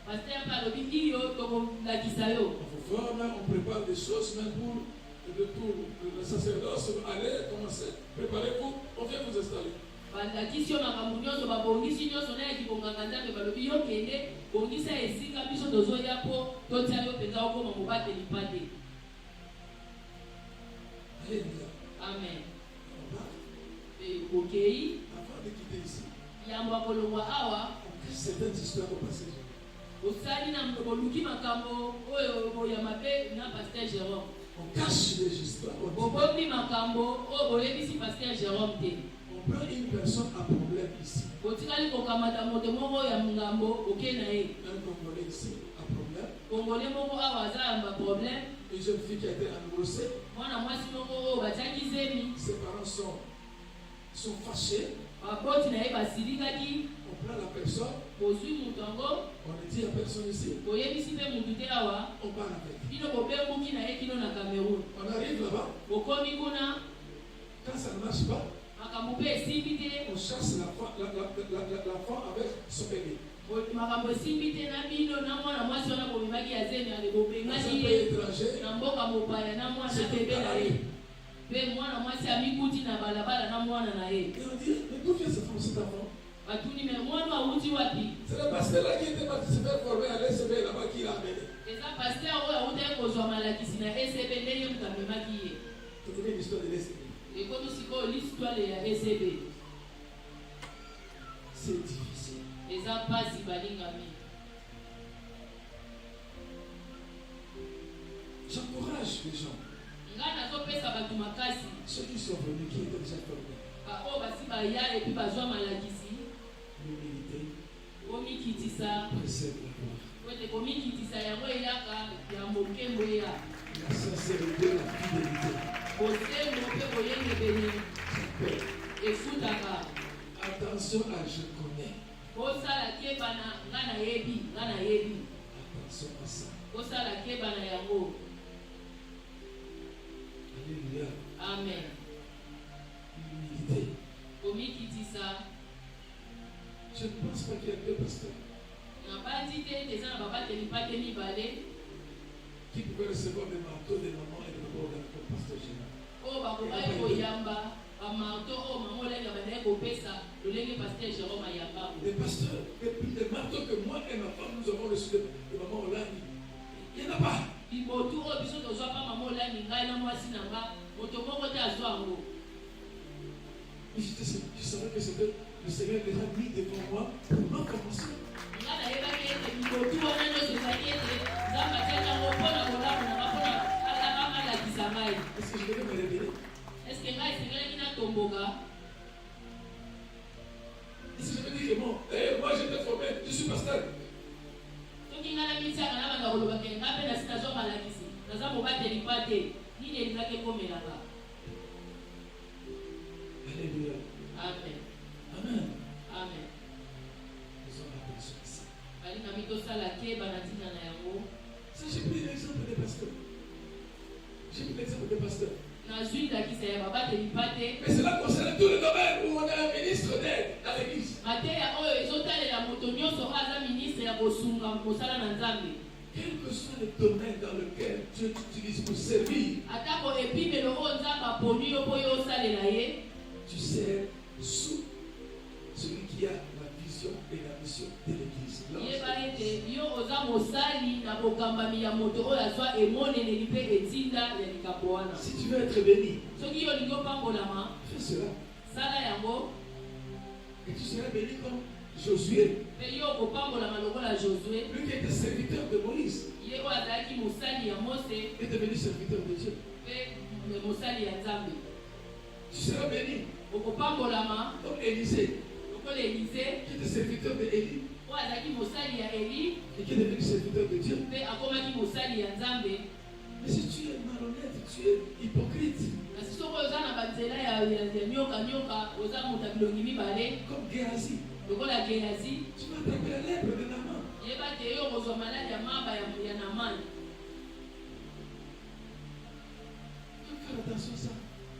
B: paster mpe alobi iyo tokolakisa yo
A: On vous forme, on prépare des choses même pour le sacerdoce. Allez, commencez, préparez-vous, on vient vous installer.
B: balakisi yo makambo nyonso babongisi nyonso na ya kibonganga nzambe balobi yo kende bongisa esika biso tozoya mpo totia yo mpenza okoma mobateli pate.
A: Alléluia.
B: Amen.
A: On va,
B: okei
A: avant de quitter ici,
B: yambo akolongwa awa
A: on cache certaines histoires au passage.
B: osali na boluki makambo oyo boyama mpe na paster Jérôme
A: On cache les histoires. On
B: bobombi makambo oyo boyebisi paster Jérôme te
A: prend une personne à problème ici.
B: botikali kokamata moto moko ya ngambo oke na ye
A: Un Congolais ici à problème.
B: kongole moko awa aza yamba problème
A: Une jeune fille qui a été engrossée.
B: mwana mwasi moko oyo batiaki zemi
A: Ses parents sont fâchés.
B: baboti na ye basilikaki
A: On prend la personne.
B: bozwi moto yango
A: On ne dit à personne ici.
B: boyebisi mpe motu te awa
A: On part avec.
B: bino bobembuki na ye kino na Cameroun
A: On arrive là-bas.
B: bokomi kuna
A: Quand ça ne marche pas,
B: makambo mpe esimbi te
A: on chasse la femme avec son bébé.
B: makambo esimbi te na bino na mwana mwasi wana bomemaki ya zemi ale
A: Dans un
B: bobengaki
A: pays
B: ye
A: étranger,
B: na mboka mopaya na mwana bebe na ye mpe mwana mwasi amikuti na balabala na mwana na ye
A: et on dit, mais d'où vient cet enfant?
B: batuni me mwana awuti wapi
A: C'est le pasteur là qui était parti se faire former à l'ECB là-bas qui l'a amené.
B: eza paster oyo awutaki kozwa malakisi na ECB ndenge moto amemaki ye
A: C'était une histoire de l'ECB.
B: ekomi sikoyo l'histoire ya ECB
A: C'est difficile.
B: eza mpasi balingami
A: J'encourage les gens,
B: ngai nazopesa bato makasi
A: ceux qui sont venus, qui étaient déjà formés,
B: baoyo basi baya epi bazwa malakisi
A: l'humilité
B: komikitisa
A: précède la gloire.
B: po ete komikitisa yango eyaka yambo nkembo eya
A: La sincérité, la fidélité.
B: bosembo mpe boyengebeli efutaka
A: Attention à je connais.
B: kosala kebana nga nayebi
A: Attention à ça.
B: kosala kebana yango.
A: Alléluia.
B: Amen.
A: L'humilité.
B: komikitisa
A: Je ne pense pas qu'il y a deux pasteurs
B: nabandi te ete eza na babateli mpate mibale
A: qui pouvaient recevoir des marteaux des mamans et des papas comme pasteur général.
B: oyo bakobaki koyamba bamarto oyo mama olenga bandaki kopesa lolenge paster Jérôme ayambango.
A: Des pasteurs, des marteaux que moi et ma femme nous avons reçus de maman Hollande. Il n'y en a pas.
B: libotu oyo biso tozwa pa mama olangi ngai na mwasi na nga moto moko te azwa yango.
A: Mais je savais que c'était le Seigneur déjà mis devant moi pour non commencer.
B: nga nayebaki ete libotu wana nyonso ezali ete nzambe atiaki yango mpona kolamonanga mpona alakisa ngai.
A: Est-ce que je devais me révéler?
B: eske ngai esengelaki natomboka?
A: Est-ce que je vais dire que bon, moi j'étais formé, je suis pasteur.
B: soki ngai namitiaka na banda kolobaka nga mpe nasi nazwa malakisi naza mobateli mpa te nini elingaki ekomelaka.
A: Alléluia.
B: Amen.
A: Amen.
B: Amen.
A: Nous avons la personne ici.
B: balingami tosala keba na ntina na yango.
A: Si j'ai pris l'exemple des pasteurs. J'ai pris l'exemple des pasteurs.
B: nazwi ndakisa ya babateli mpa te.
A: Mais cela concerne tous les domaines où on est un ministre d'aide à l'église.
B: mateya oyo ezotalela moto nyonso oyo aza ministre ya kosunga mosala na nzambe.
A: Quel que soit le domaine dans lequel Dieu t'utilise pour servir,
B: atako epimelo oyo nzambe aponi yo mpo yo osalela ye.
A: tu sers sous celui qui a la vision et la mission de l'église.
B: yeba ete yo oza mosali na bokambami ya moto oyo azwa emoneneli mpe etinda ya likambo wana.
A: Si tu veux être béni,
B: soki yo olingi opambolama
A: fais cela.
B: sala yango
A: Et tu seras béni comme Josué,
B: mpe yo okopambolama lokola Josue.
A: lui qui était serviteur de Moïse,
B: ye oyo azalaki mosali ya Mose
A: est devenu serviteur de Dieu.
B: mpe mosali ya nzambe.
A: Tu seras béni
B: okopambolama
A: comme Élisée,
B: lokola Elize
A: qui était serviteur de Élie
B: oyo azalaki mosali ya Eli
A: et qui est devenu serviteur de Dieu.
B: mpe akomaki mosali ya nzambe.
A: Mais si tu es malhonnête, tu es hypocrite,
B: kasi soki oza na banzela ya nyoka oza moto ya bilongi mibale
A: comme Géasi,
B: lokola Géasi,
A: tu vas attraper la lèpre de Naaman.
B: yeba te yo kozwa maladi ya maba ya Naamani.
A: Faire attention à ça.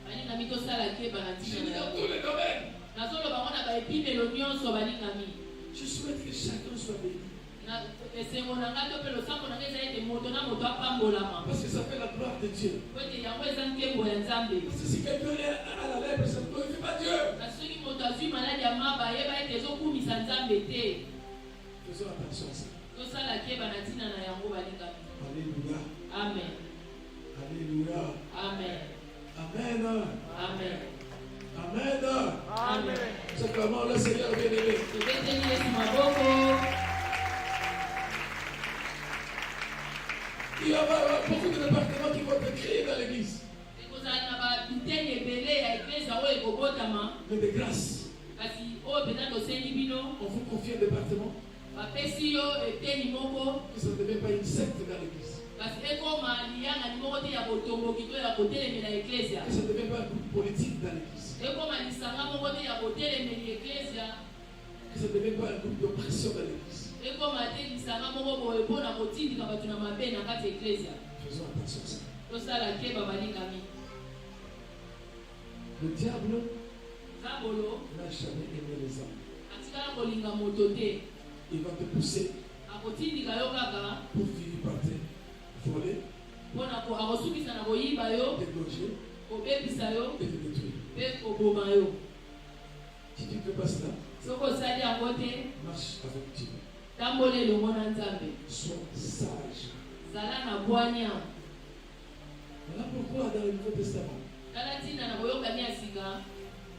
B: Balingami tosala ke
A: Je
B: banatina
A: dis
B: na
A: dans
B: yango.
A: tous les domaines.
B: Nazoloba ngo na baepimelo nyonso balingami.
A: Je souhaite que chacun soit béni.
B: Na esengo na nga to mpe losambo na nga eza ete moto na moto apambolama.
A: Parce que ça fait la gloire de Dieu.
B: Po ete yango eza nkembo ya Nzambe.
A: Parce que si quelqu'un est à la lèpre, ça ne glorifie pas Dieu.
B: Na soki moto azwi maladi ya maba yeba ete ezokumisa Nzambe te.
A: Faisons attention à ça.
B: Tosala keba na ntina na yango balingami.
A: Alléluia.
B: Amen.
A: Alléluia.
B: Amen.
A: Amen.
B: Amen.
A: Amen.
B: Amen.
A: C'est comment le Seigneur bien-aimé.
B: Tobeteli Yesu maboko.
A: Il y aura beaucoup de départements qui vont être créés dans l'église.
B: Ekozala na babiteni ebele ya eklezia oyo ekobotama.
A: Mais de grâce.
B: Kasi oyo mpenza tosengi bino
A: On vous confie un département.
B: bapesi yo eteni moko.
A: Que ça ne devient pas une secte dans l'église.
B: Kasi ekoma liyangani moko te ya botomboki to ya kotelemela eklezia.
A: Que ça ne devient pas un groupe politique dans l'église.
B: Ekoma lisanga moko te ya kotelemeli eklezia.
A: Que ça ne devient pas un groupe d'oppression dans l'église.
B: Ekoma te lisanga moko boye mpona kotindika bato na mabe na kati ya eklezia.
A: Faisons attention à ça.
B: Tosala keba balingami.
A: Le diable
B: Nzambolo
A: n'a jamais aimé les hommes.
B: atikala kolinga moto te.
A: Il va te pousser
B: Akotindika yo kaka
A: pour finir par te voler,
B: mpona akosukisa na koyiba yo,
A: dégorger
B: kobebisa yo
A: et te détruire.
B: mpe koboma yo.
A: Si tu ne fais pas cela,
B: Soki osali yango te,
A: marche avec Dieu.
B: tambola elongo na Nzambe.
A: Sois sage.
B: Zala na bwanya.
A: Voilà pourquoi dans le Nouveau Testament,
B: Tala ntina na boyokani ya sika,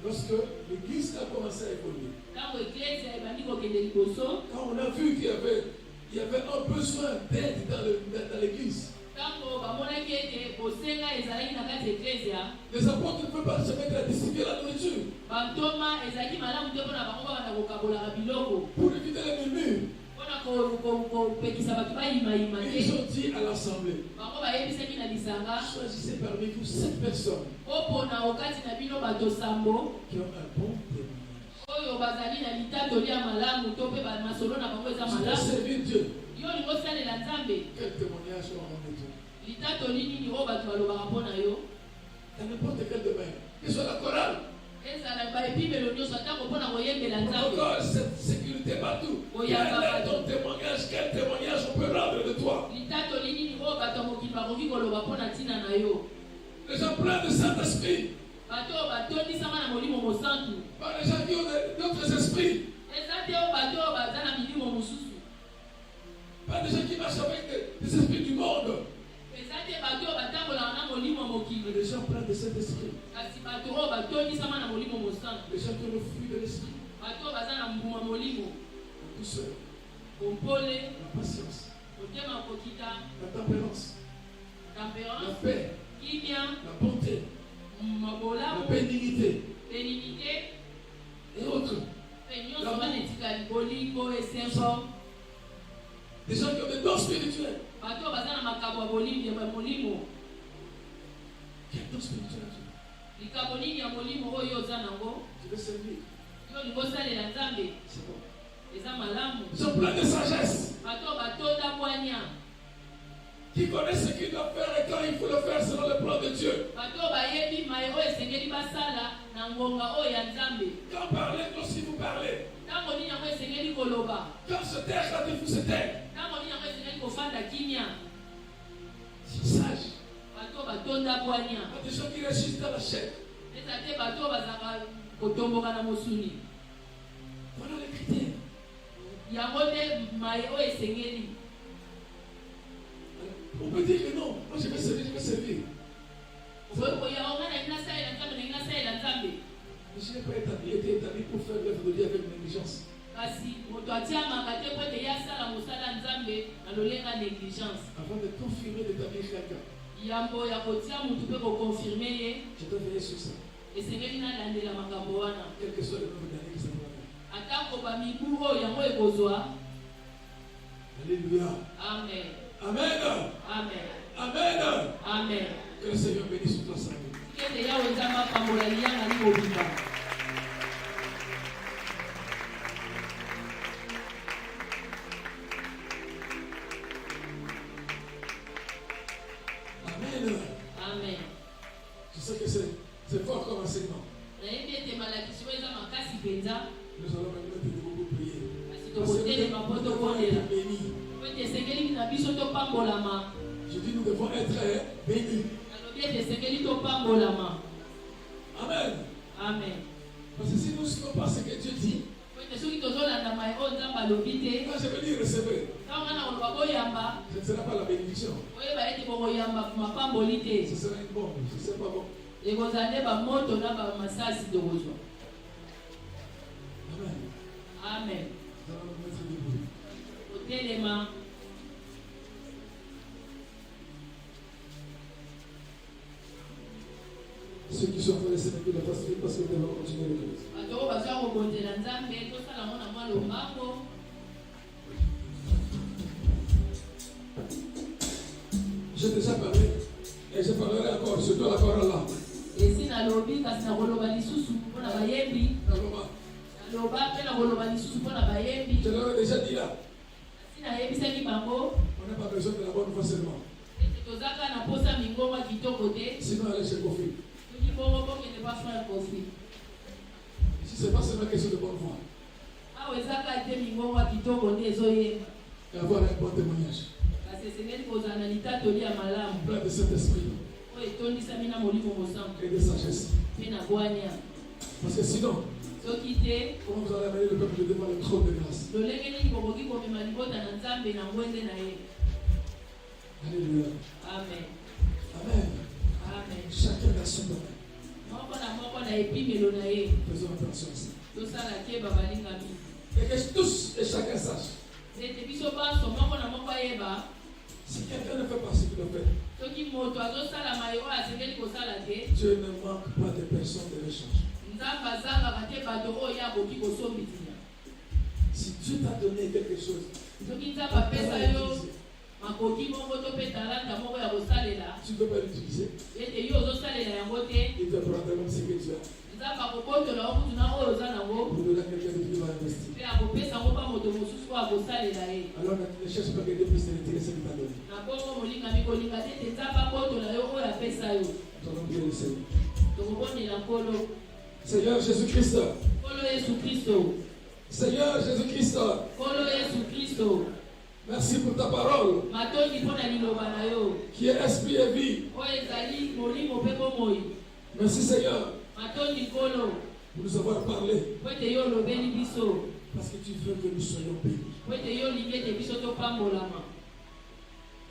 A: lorsque l'Église a commencé à évoluer,
B: ntango eklezia ebandi kokende liboso,
A: quand on a vu qu'il y avait un besoin d'aide dans l'Église,
B: ntango bamonaki ete bosenga ezalaki na kati ya eklezia,
A: les apôtres ne peuvent pas se mettre à distribuer la nourriture
B: bantoma ezalaki malamu te mpona bango babanda kokabolaka biloko
A: pour éviter les murmures.
B: mpona kopekisa bato bayimayima
A: Ils
B: te.
A: ont dit à l'assemblée,
B: Bango bayebisaki na lisanga,
A: choisissez parmi vous 7 personnes
B: opona okati na bino bato sambo
A: qui ont un bon témoignage.
B: oyo bazali na litatoli ya malamu to mpe masolo na bango eza
A: Tu dois
B: malamu.
A: servir Dieu.
B: Yo olingi osalela Nzambe,
A: Quel témoignage auront de Dieu
B: litatoli nini oyo bato balobaka mpo na yo.
A: dans n'importe quel domaine, que ce soit la chorale,
B: Ezala baepimelo nyonso atango mpo na koyembela Nzambe.
A: encore cette sécurité partout.
B: Oh,
A: Quel est ton témoignage? Quel témoignage on peut rendre de toi?
B: Litatoli nini oyo bato ya mokili bakoki koloba mpo na ntina na yo.
A: Les gens pleins de Saint-Esprit,
B: Bato oyo batondisama na molimo mosantu.
A: par les gens qui ont d'autres esprits,
B: Eza te oyo bato oyo baza na milimo mosusu.
A: pas des gens qui marchent avec des esprits du monde,
B: Eza te bato oyo batambolaka na molimo
A: mais
B: mokili.
A: des gens pleins de Saint-Esprit,
B: Kasi bato oyo batondisama na molimo mosantu.
A: les gens qui ont le fruit de l'esprit,
B: Bato oyo baza na mbuma molimo.
A: la douceur,
B: Kompole,
A: la patience,
B: motema kokita,
A: la tempérance, la
B: tempérance,
A: paix,
B: kimia,
A: la bonté, la
B: mabolamu,
A: bénignité
B: bénignité,
A: et autres.
B: mpe nyonso wana etikali bolingo esengo.
A: Des gens qui ont des dons spirituels.
B: Bato oyo baza na makambo ya bolingo ya molimo.
A: Quel don spirituel tu as?
B: Likambo nini ya molimo oyo oza nango?
A: Tu veux servir?
B: Yo olingi osalela Nzambe,
A: C'est bon.
B: eza malamu.
A: Ils sont pleins de sagesse,
B: Bato oyo batonda bwanya.
A: qui connaissent ce qu'ils doivent faire et quand il faut le faire selon le plan de Dieu.
B: Bato oyo bayebi maye oyo esengeli basala na ngonga oyo ya Nzambe.
A: Quand parler, lorsqu'il vous parlez,
B: Ntango nini yango esengeli koloba,
A: quand se taire, quand il faut se taire.
B: ntango nini yango esengeli kofanda kimia.
A: Ils sont sages.
B: Bato oyo batonda bwanya.
A: Pas des gens qui réussissent dans la chair.
B: Eza te bato oyo bazalaka kotomboka na mosuni.
A: Voilà les critères.
B: Yango nde maye oyo esengeli.
A: On peut dire que non, moi je vais servir, je vais servir.
B: Oya onga na nasalela Nzambe na nasalela Nzambe.
A: Mais je n'ai pas été établi pour faire l'œuvre de Dieu avec négligence.
B: Kasi moto atiamaka te po ete ye asala mosala Nzambe na lolenga négligence.
A: Avant de confirmer, d'établir quelqu'un,
B: Yambo ya kotia mutu mpe kokonfirme ye,
A: je dois veiller sur ça.
B: esengeli nalandela makambo wana.
A: Quel que soit le nombre d'années que ça va faire.
B: Atako bamibu oyo yango ekozwa.
A: Alléluia.
B: Amen.
A: Amen.
B: Amen.
A: Amen.
B: Amen.
A: Que le Seigneur bénisse toute l'assemblée.
B: Kete yawe Nzambe apambola liyanga ni mobimba. biso topambolama.
A: Je dis nous devons être bénis.
B: Alobi ete esengeli topambolama.
A: Amen.
B: Amen.
A: Parce que si nous ne suivons pas ce que Dieu dit,
B: soki tozolanda mai oyo nzambe alobi te,
A: quand je vais dire recevoir,
B: ntango nga na koloba boyamba,
A: ce ne sera pas la bénédiction.
B: oyeba ete bokoyamba mapamboli te.
A: Ce sera une bombe. Ce ne sera pas bon.
B: Ekozala nde bamoto na bamasasi tokozwa.
A: Amen.
B: Amen.
A: Nous allons nous mettre debout.
B: Otelema.
A: Ceux qui sont en train de se mettre de la face parce que nous devons continuer le culte.
B: Bato oyo bazwa kobonzela nzambe tosala ngo na mwa lombango.
A: J'ai déjà parlé et je parlerai encore, surtout à la parole là.
B: Esi nalobi kasi nakoloba lisusu mpo na bayembi. Naloba mpe nakoloba lisusu mpo na bayembi.
A: Je l'avais déjà dit là.
B: Kasi nayebisaki bango.
A: On n'a pas besoin de la bonne voix seulement.
B: Ete tozaka na posa mingoma kitoko te.
A: Sinon, allez chez Kofi.
B: Soki bongo bokende bafana kofi.
A: Si ce n'est pas seulement question de bonne voix.
B: Awa ezaka te mingoma kitoko nde ezoyemba.
A: Et avoir un bon témoignage.
B: Kasi esengeli kozala na litatoli ya malamu.
A: Plein de Saint-Esprit.
B: Oyo etondisami na molimo mosantu.
A: Et de sagesse.
B: Mpe na bwania.
A: Parce que sinon,
B: Soki te,
A: comment vous allez amener le peuple devant le trône de grâce?
B: lolenge nini bokoki komema libota na nzambe na ngwende na ye.
A: Alléluia.
B: Amen.
A: Amen.
B: Amen.
A: Chacun dans son domaine.
B: Moko na moko na epimelo na ye.
A: Faisons attention à ça.
B: Tosala keba balingami.
A: Et que tous et chacun sache.
B: Ete biso banso moko na moko ayeba.
A: Si quelqu'un ne fait pas ce qu'il doit faire,
B: Soki moto azosala mai oyo asengeli kosala te,
A: Dieu ne manque pas de personnes de l'échange.
B: nzambe azangaka te bato oyo akoki kosombitina.
A: Si Dieu t'a donné quelque chose,
B: Soki nzambe apesa yo makoki moko to mpe talanta moko ya kosalela,
A: tu ne peux pas l'utiliser.
B: ete yo ozosalela yango te,
A: Il te prendra même ce que tu as.
B: nzambe akobotola yo kutu na oyo oza nango,
A: Pour donner à quelqu'un de qui va investir.
B: mpe akopesa yango mpa moto mosusu oyo akosalela ye.
A: Alors ne cherche pas que Dieu puisse te retirer ce qu'il t'a donné.
B: Na bongo molingami kolinga te ete nzambe abotola yo oyo apesa yo.
A: Ton nom est le Seigneur.
B: Tokobonela nkolo.
A: Seigneur Jésus-Christ.
B: Nkolo Yesu Kristo.
A: Seigneur Jésus-Christ.
B: Nkolo Yesu Kristo.
A: Merci pour ta parole
B: Matondi mpo na liloba na yo.
A: qui est esprit et vie.
B: Oyo ezali molimo mpe bomoi.
A: Merci Seigneur
B: Matondi nkolo.
A: pour nous avoir parlé.
B: Po ete yo olobeli biso.
A: Parce que tu veux que nous soyons bénis.
B: Po ete yo olingi ete biso topambolama.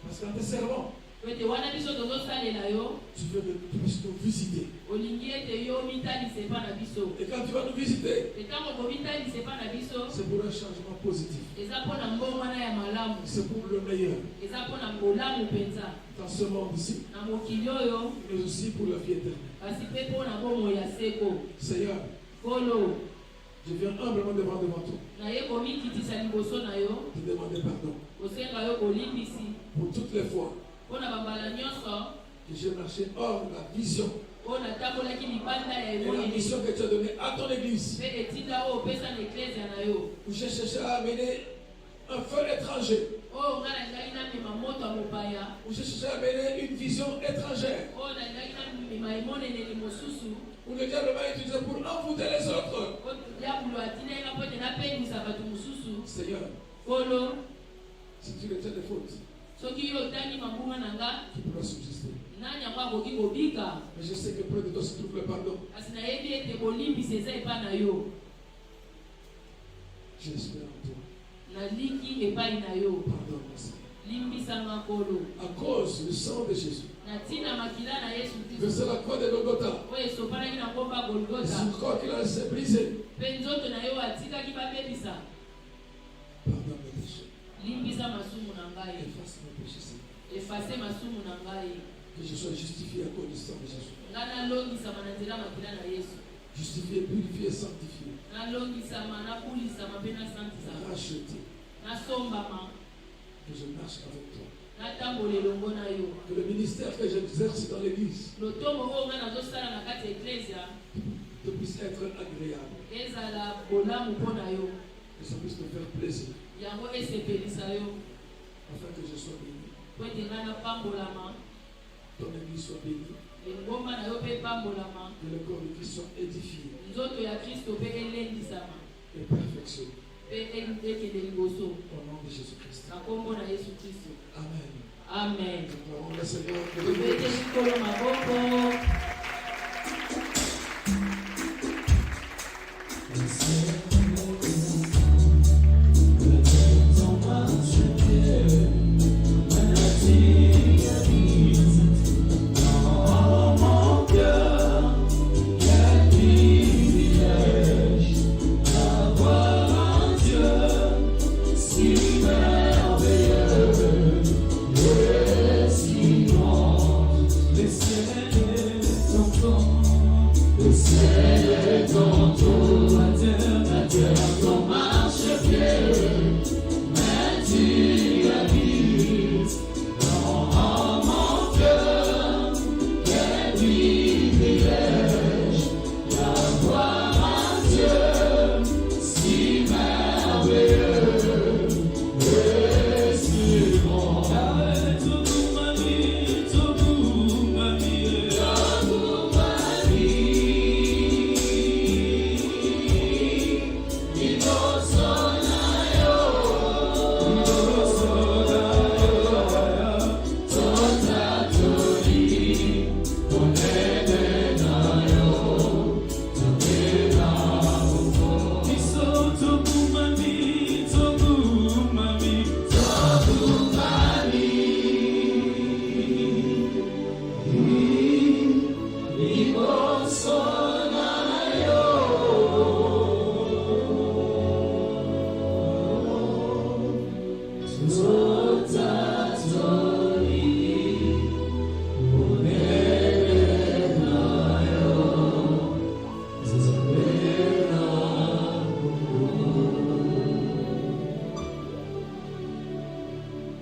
A: Parce qu'en te servant,
B: Po ete wana biso tozosalela yo.
A: tu veux que tu puisses nous visiter.
B: Olingi ete yo mitalise epa na biso.
A: Et quand tu vas nous visiter,
B: Etango komitalise epa na biso.
A: c'est pour un changement positif.
B: Eza mpo na mbongwana ya malamu.
A: C'est pour le meilleur.
B: Eza mpo na bolamu mpenza.
A: Dans ce monde ici,
B: Na mokili oyo.
A: mais aussi pour la vie éternelle.
B: Kasi mpe mpo na bomoi ya seko.
A: Seigneur,
B: Nkolo.
A: je viens humblement devant toi.
B: Naye komikitisa liboso na yo.
A: Te demander pardon
B: Kosenga yo kolimbisi.
A: pour toutes les fois
B: Mpo na bambala nyonso.
A: que j'ai marché hors de la vision
B: Oyo natambolaki libanda ya
A: et la
B: emoneli.
A: mission que tu as donnée à ton église.
B: Mpe etinda oyo opesa na eklezia na yo.
A: Où j'ai cherché à amener un feu étranger.
B: Oyo nga nalingaki namema moto ya mopaya.
A: Où j'ai cherché à amener une vision étrangère.
B: Oyo nalingaki namema emoneneli mosusu.
A: Où le diable m'a utilisé pour envoûter les autres.
B: Oyo diabolo atinaka mpo ete napengwisa bato mosusu.
A: Seigneur,
B: Nkolo.
A: si tu retiens des fautes,
B: Soki yo otangi mabunga na nga.
A: tu pourras subsister.
B: Nani yango akoki kobika.
A: Mais je sais que près de toi se trouve le pardon.
B: Kasi nayebi ete kolimbisa eza epai na yo.
A: J'espère en toi.
B: Naliki epai na yo.
A: Pardonne-moi, Seigneur.
B: Limbisanga nkolo.
A: À cause du sang de Jésus.
B: Na ntina makila na Yesu
A: Que
B: Kristo.
A: c'est la croix de Golgotha.
B: Oyo esopanaki na ngomba
A: Et
B: Golgota.
A: son corps qu'il a laissé briser.
B: Mpe nzoto na yo atikaki babebisa.
A: Pardonne mes péchés.
B: Limbisa masumu na ngai.
A: Efface mes péchés, Seigneur.
B: Efase masumu na ngai.
A: Que je sois justifié à cause du sang de Jésus.
B: Nga nalongisama na nzela makila na Yesu.
A: Justifié, purifié, sanctifié.
B: Nalongisama, nabulisama mpe nasantisama.
A: Racheté.
B: Nasombama.
A: Que je marche avec toi.
B: Natambola elongo na yo.
A: Que le ministère que j'exerce dans l'église
B: Lotombo oyo nga nazosala na kati ya eklesia
A: te puisse être agréable.
B: ezala bolamu mpo na yo.
A: Que ça puisse me faire plaisir.
B: Yango esepelisa yo.
A: Afin que je sois béni.
B: Po ete nga napambolama.
A: Ton église soit bénie.
B: Engomba na yo mpe epambolama.
A: Que le corps de Christ soit édifié
B: Nzoto ya Kristo mpe elendisama.
A: et perfectionné.
B: ekende liboso
A: Au nom de Jésus-Christ.
B: na kombo na Yesu Kristo.
A: Amen.
B: Amen.
A: Acclamons le Seigneur.
B: Tubete likolo maboko.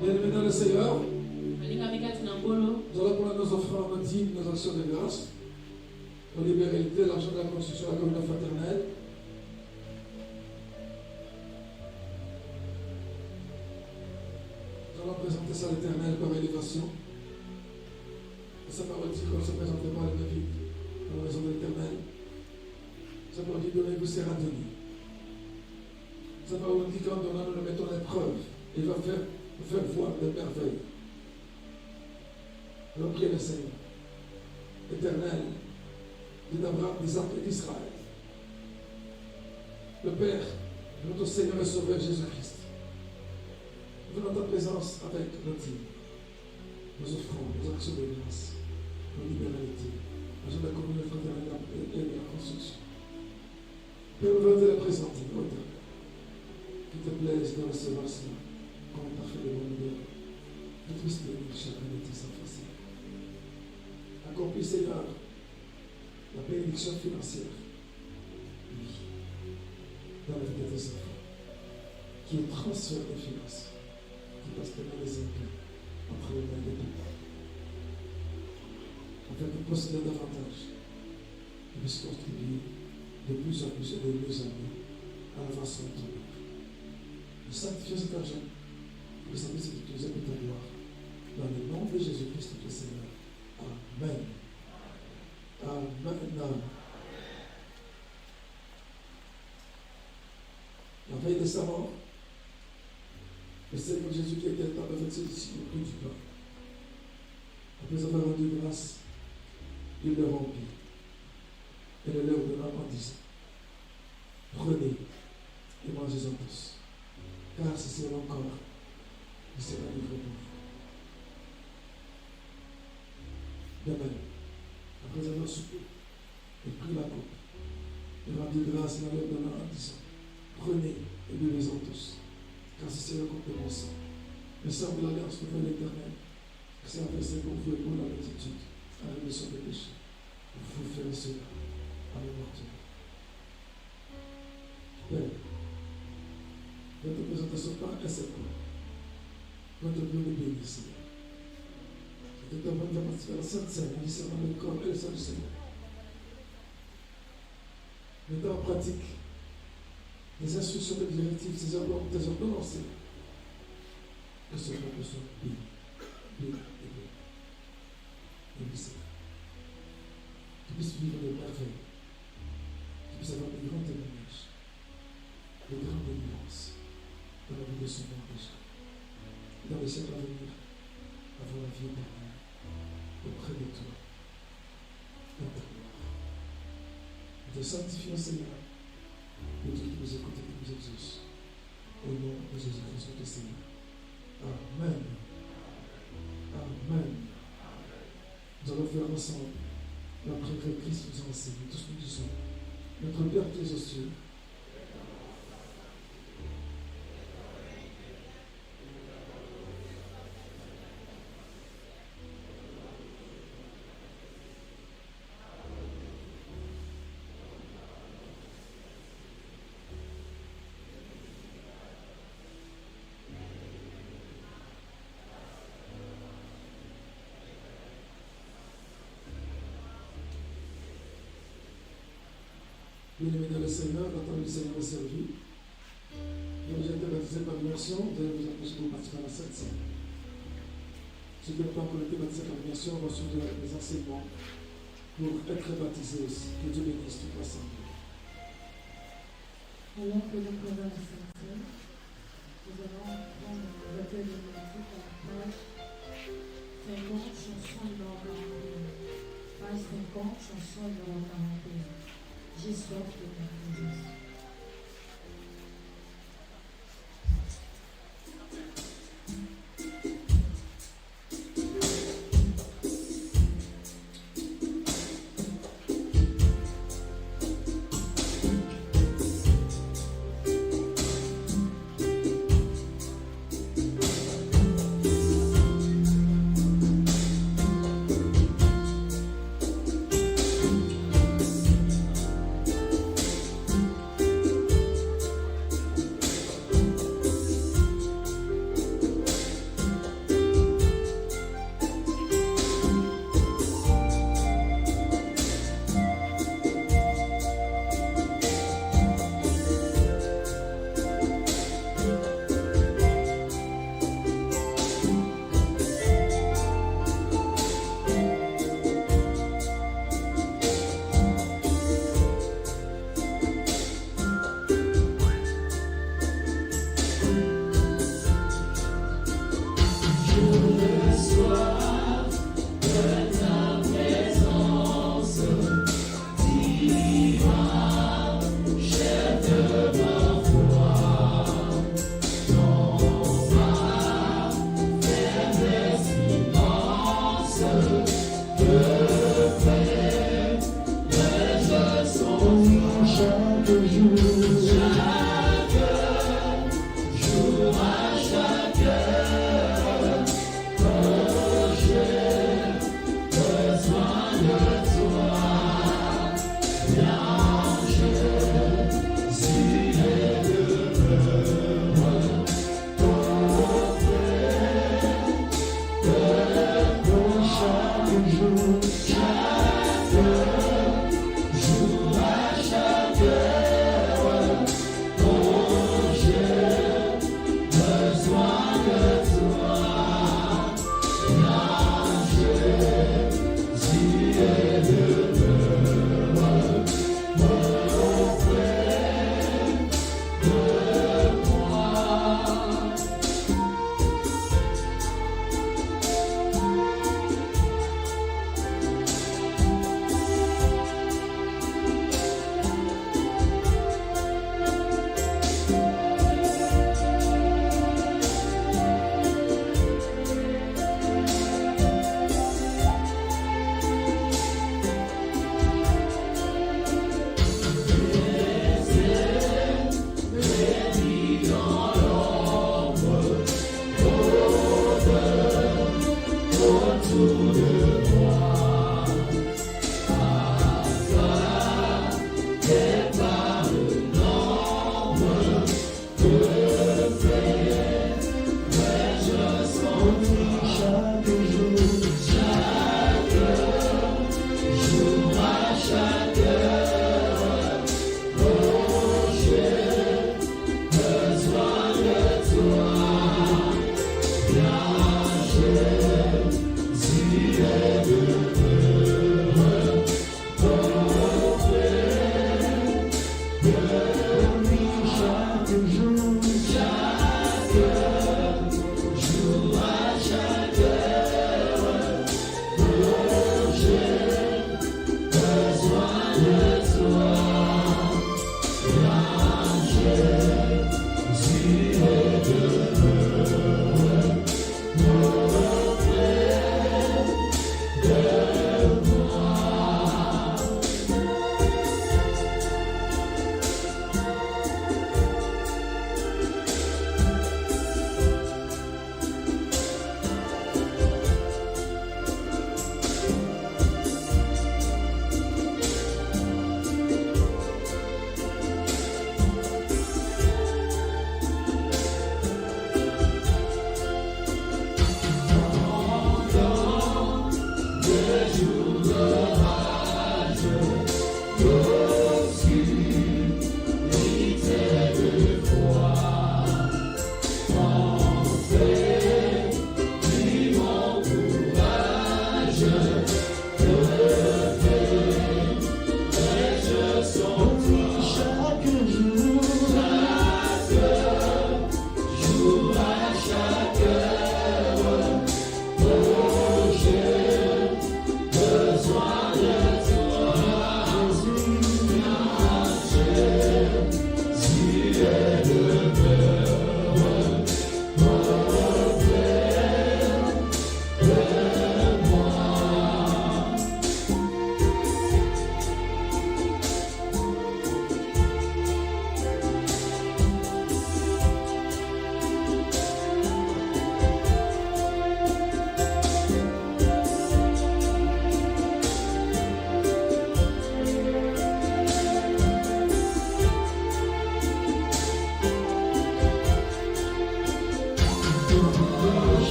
A: Bien-aimés dans le Seigneur,
B: Alingamikati na ngolo.
A: nous allons prendre nos offrandes, nos dîmes, nos actions de grâce, nos libéralités, l'argent de la construction, la communion fraternelle. Nous allons présenter ça à l'Éternel par élévation. Et sa parole dit qu'on ne se présentait pas à la vie dans la raison de l'Éternel. Sa parole dit donnez vous sera donné. Sa parole dit qu'en donnant, nous le mettons à l'épreuve. Il va faire voir des merveilles. Alors priez le Seigneur. Éternel, Dieu d'Abraham, d'Isaac et d'Israël. Le Père, notre Seigneur et Sauveur Jésus-Christ. Nous venons dans ta présence avec nos dîmes, nos offrandes, nos actions de grâce, nos libéralités, l'argent de la communion fraternelle et de la construction. Père, nous venons te les présenter, ô Éternel. Qu'il te plaise de recevoir cela comme parfait de mon Dieu. Que tu puisses bénir chacun de tes enfants. Accomplis, Seigneur, la bénédiction financière, oui, dans la vie de tes enfants, qui est transfert des finances, qui passe pendant les impôts, entre les mains des peuples, afin que posséder davantage, et puisse contribuer de plus en plus et de mieux en mieux à l'avancement de ton œuvre. Nous sanctifions cet argent, et nous savons que tu nous aimes ta gloire, dans le nom de Jésus-Christ, notre Seigneur. Amen. Amen. La veille de sa mort, le Seigneur Jésus qui était à table avec ses disciples au du pain. Après avoir rendu grâce, il le rompit et le leur donna en disant: prenez et mangez-en tous, car ce sera encore, il sera livré pour vous. De même, après avoir soupé, il prit la coupe, il rendit grâce et la leur donna en disant: prenez et buvez-en tous, car ceci est le coupe de mon sang, le sang de l'alliance nouvelle éternelle, qui s'est versé pour vous et pour la multitude, à la rémission des péchés. Vous ferez cela à mémoire de moi. Père, notre présentation par un seul coup, notre Dieu nous bénit, Seigneur. Et que ta bonne participer à la Sainte Seine, en discernant le corps et le sang du Seigneur. Mettons en pratique les instructions et directives, ces ordonnances, que ce peuple soit béni, béni et béni. Et Seigneur, tu puisses vivre de merveilles, tu puisses avoir de grands témoignages, de grandes délivrance. dans la vie de son nom déjà. Et dans les siècles à venir, avoir la vie éternelle auprès de toi, dans ta gloire. Nous te sanctifions, Seigneur, de Dieu qui nous écoute et qui nous exauce. Au nom de Jésus-Christ, notre Seigneur. Amen. Amen. Nous allons faire ensemble la prière que Christ nous a enseignée. Tous nous disons, notre Père qui es aux cieux, bien-aimés dans le Seigneur, la table du Seigneur est servie. Nous avons été baptisés par l'immersion, vous allez vous approcher pour participer à la Sainte Seine. Ceux qui n'ont pas encore été baptisés par l'immersion vont suivre les enseignements pour être baptisés aussi. Que Dieu bénisse toute l'assemblée.
D: Alors que nous prenons la Sainte Seine, nous allons prendre le recueil de musique à la page 50, chanson numéro 41. Page 50, chanson numéro 41. J'ai soif de ta présence.
C: Amen.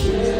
C: Jésus.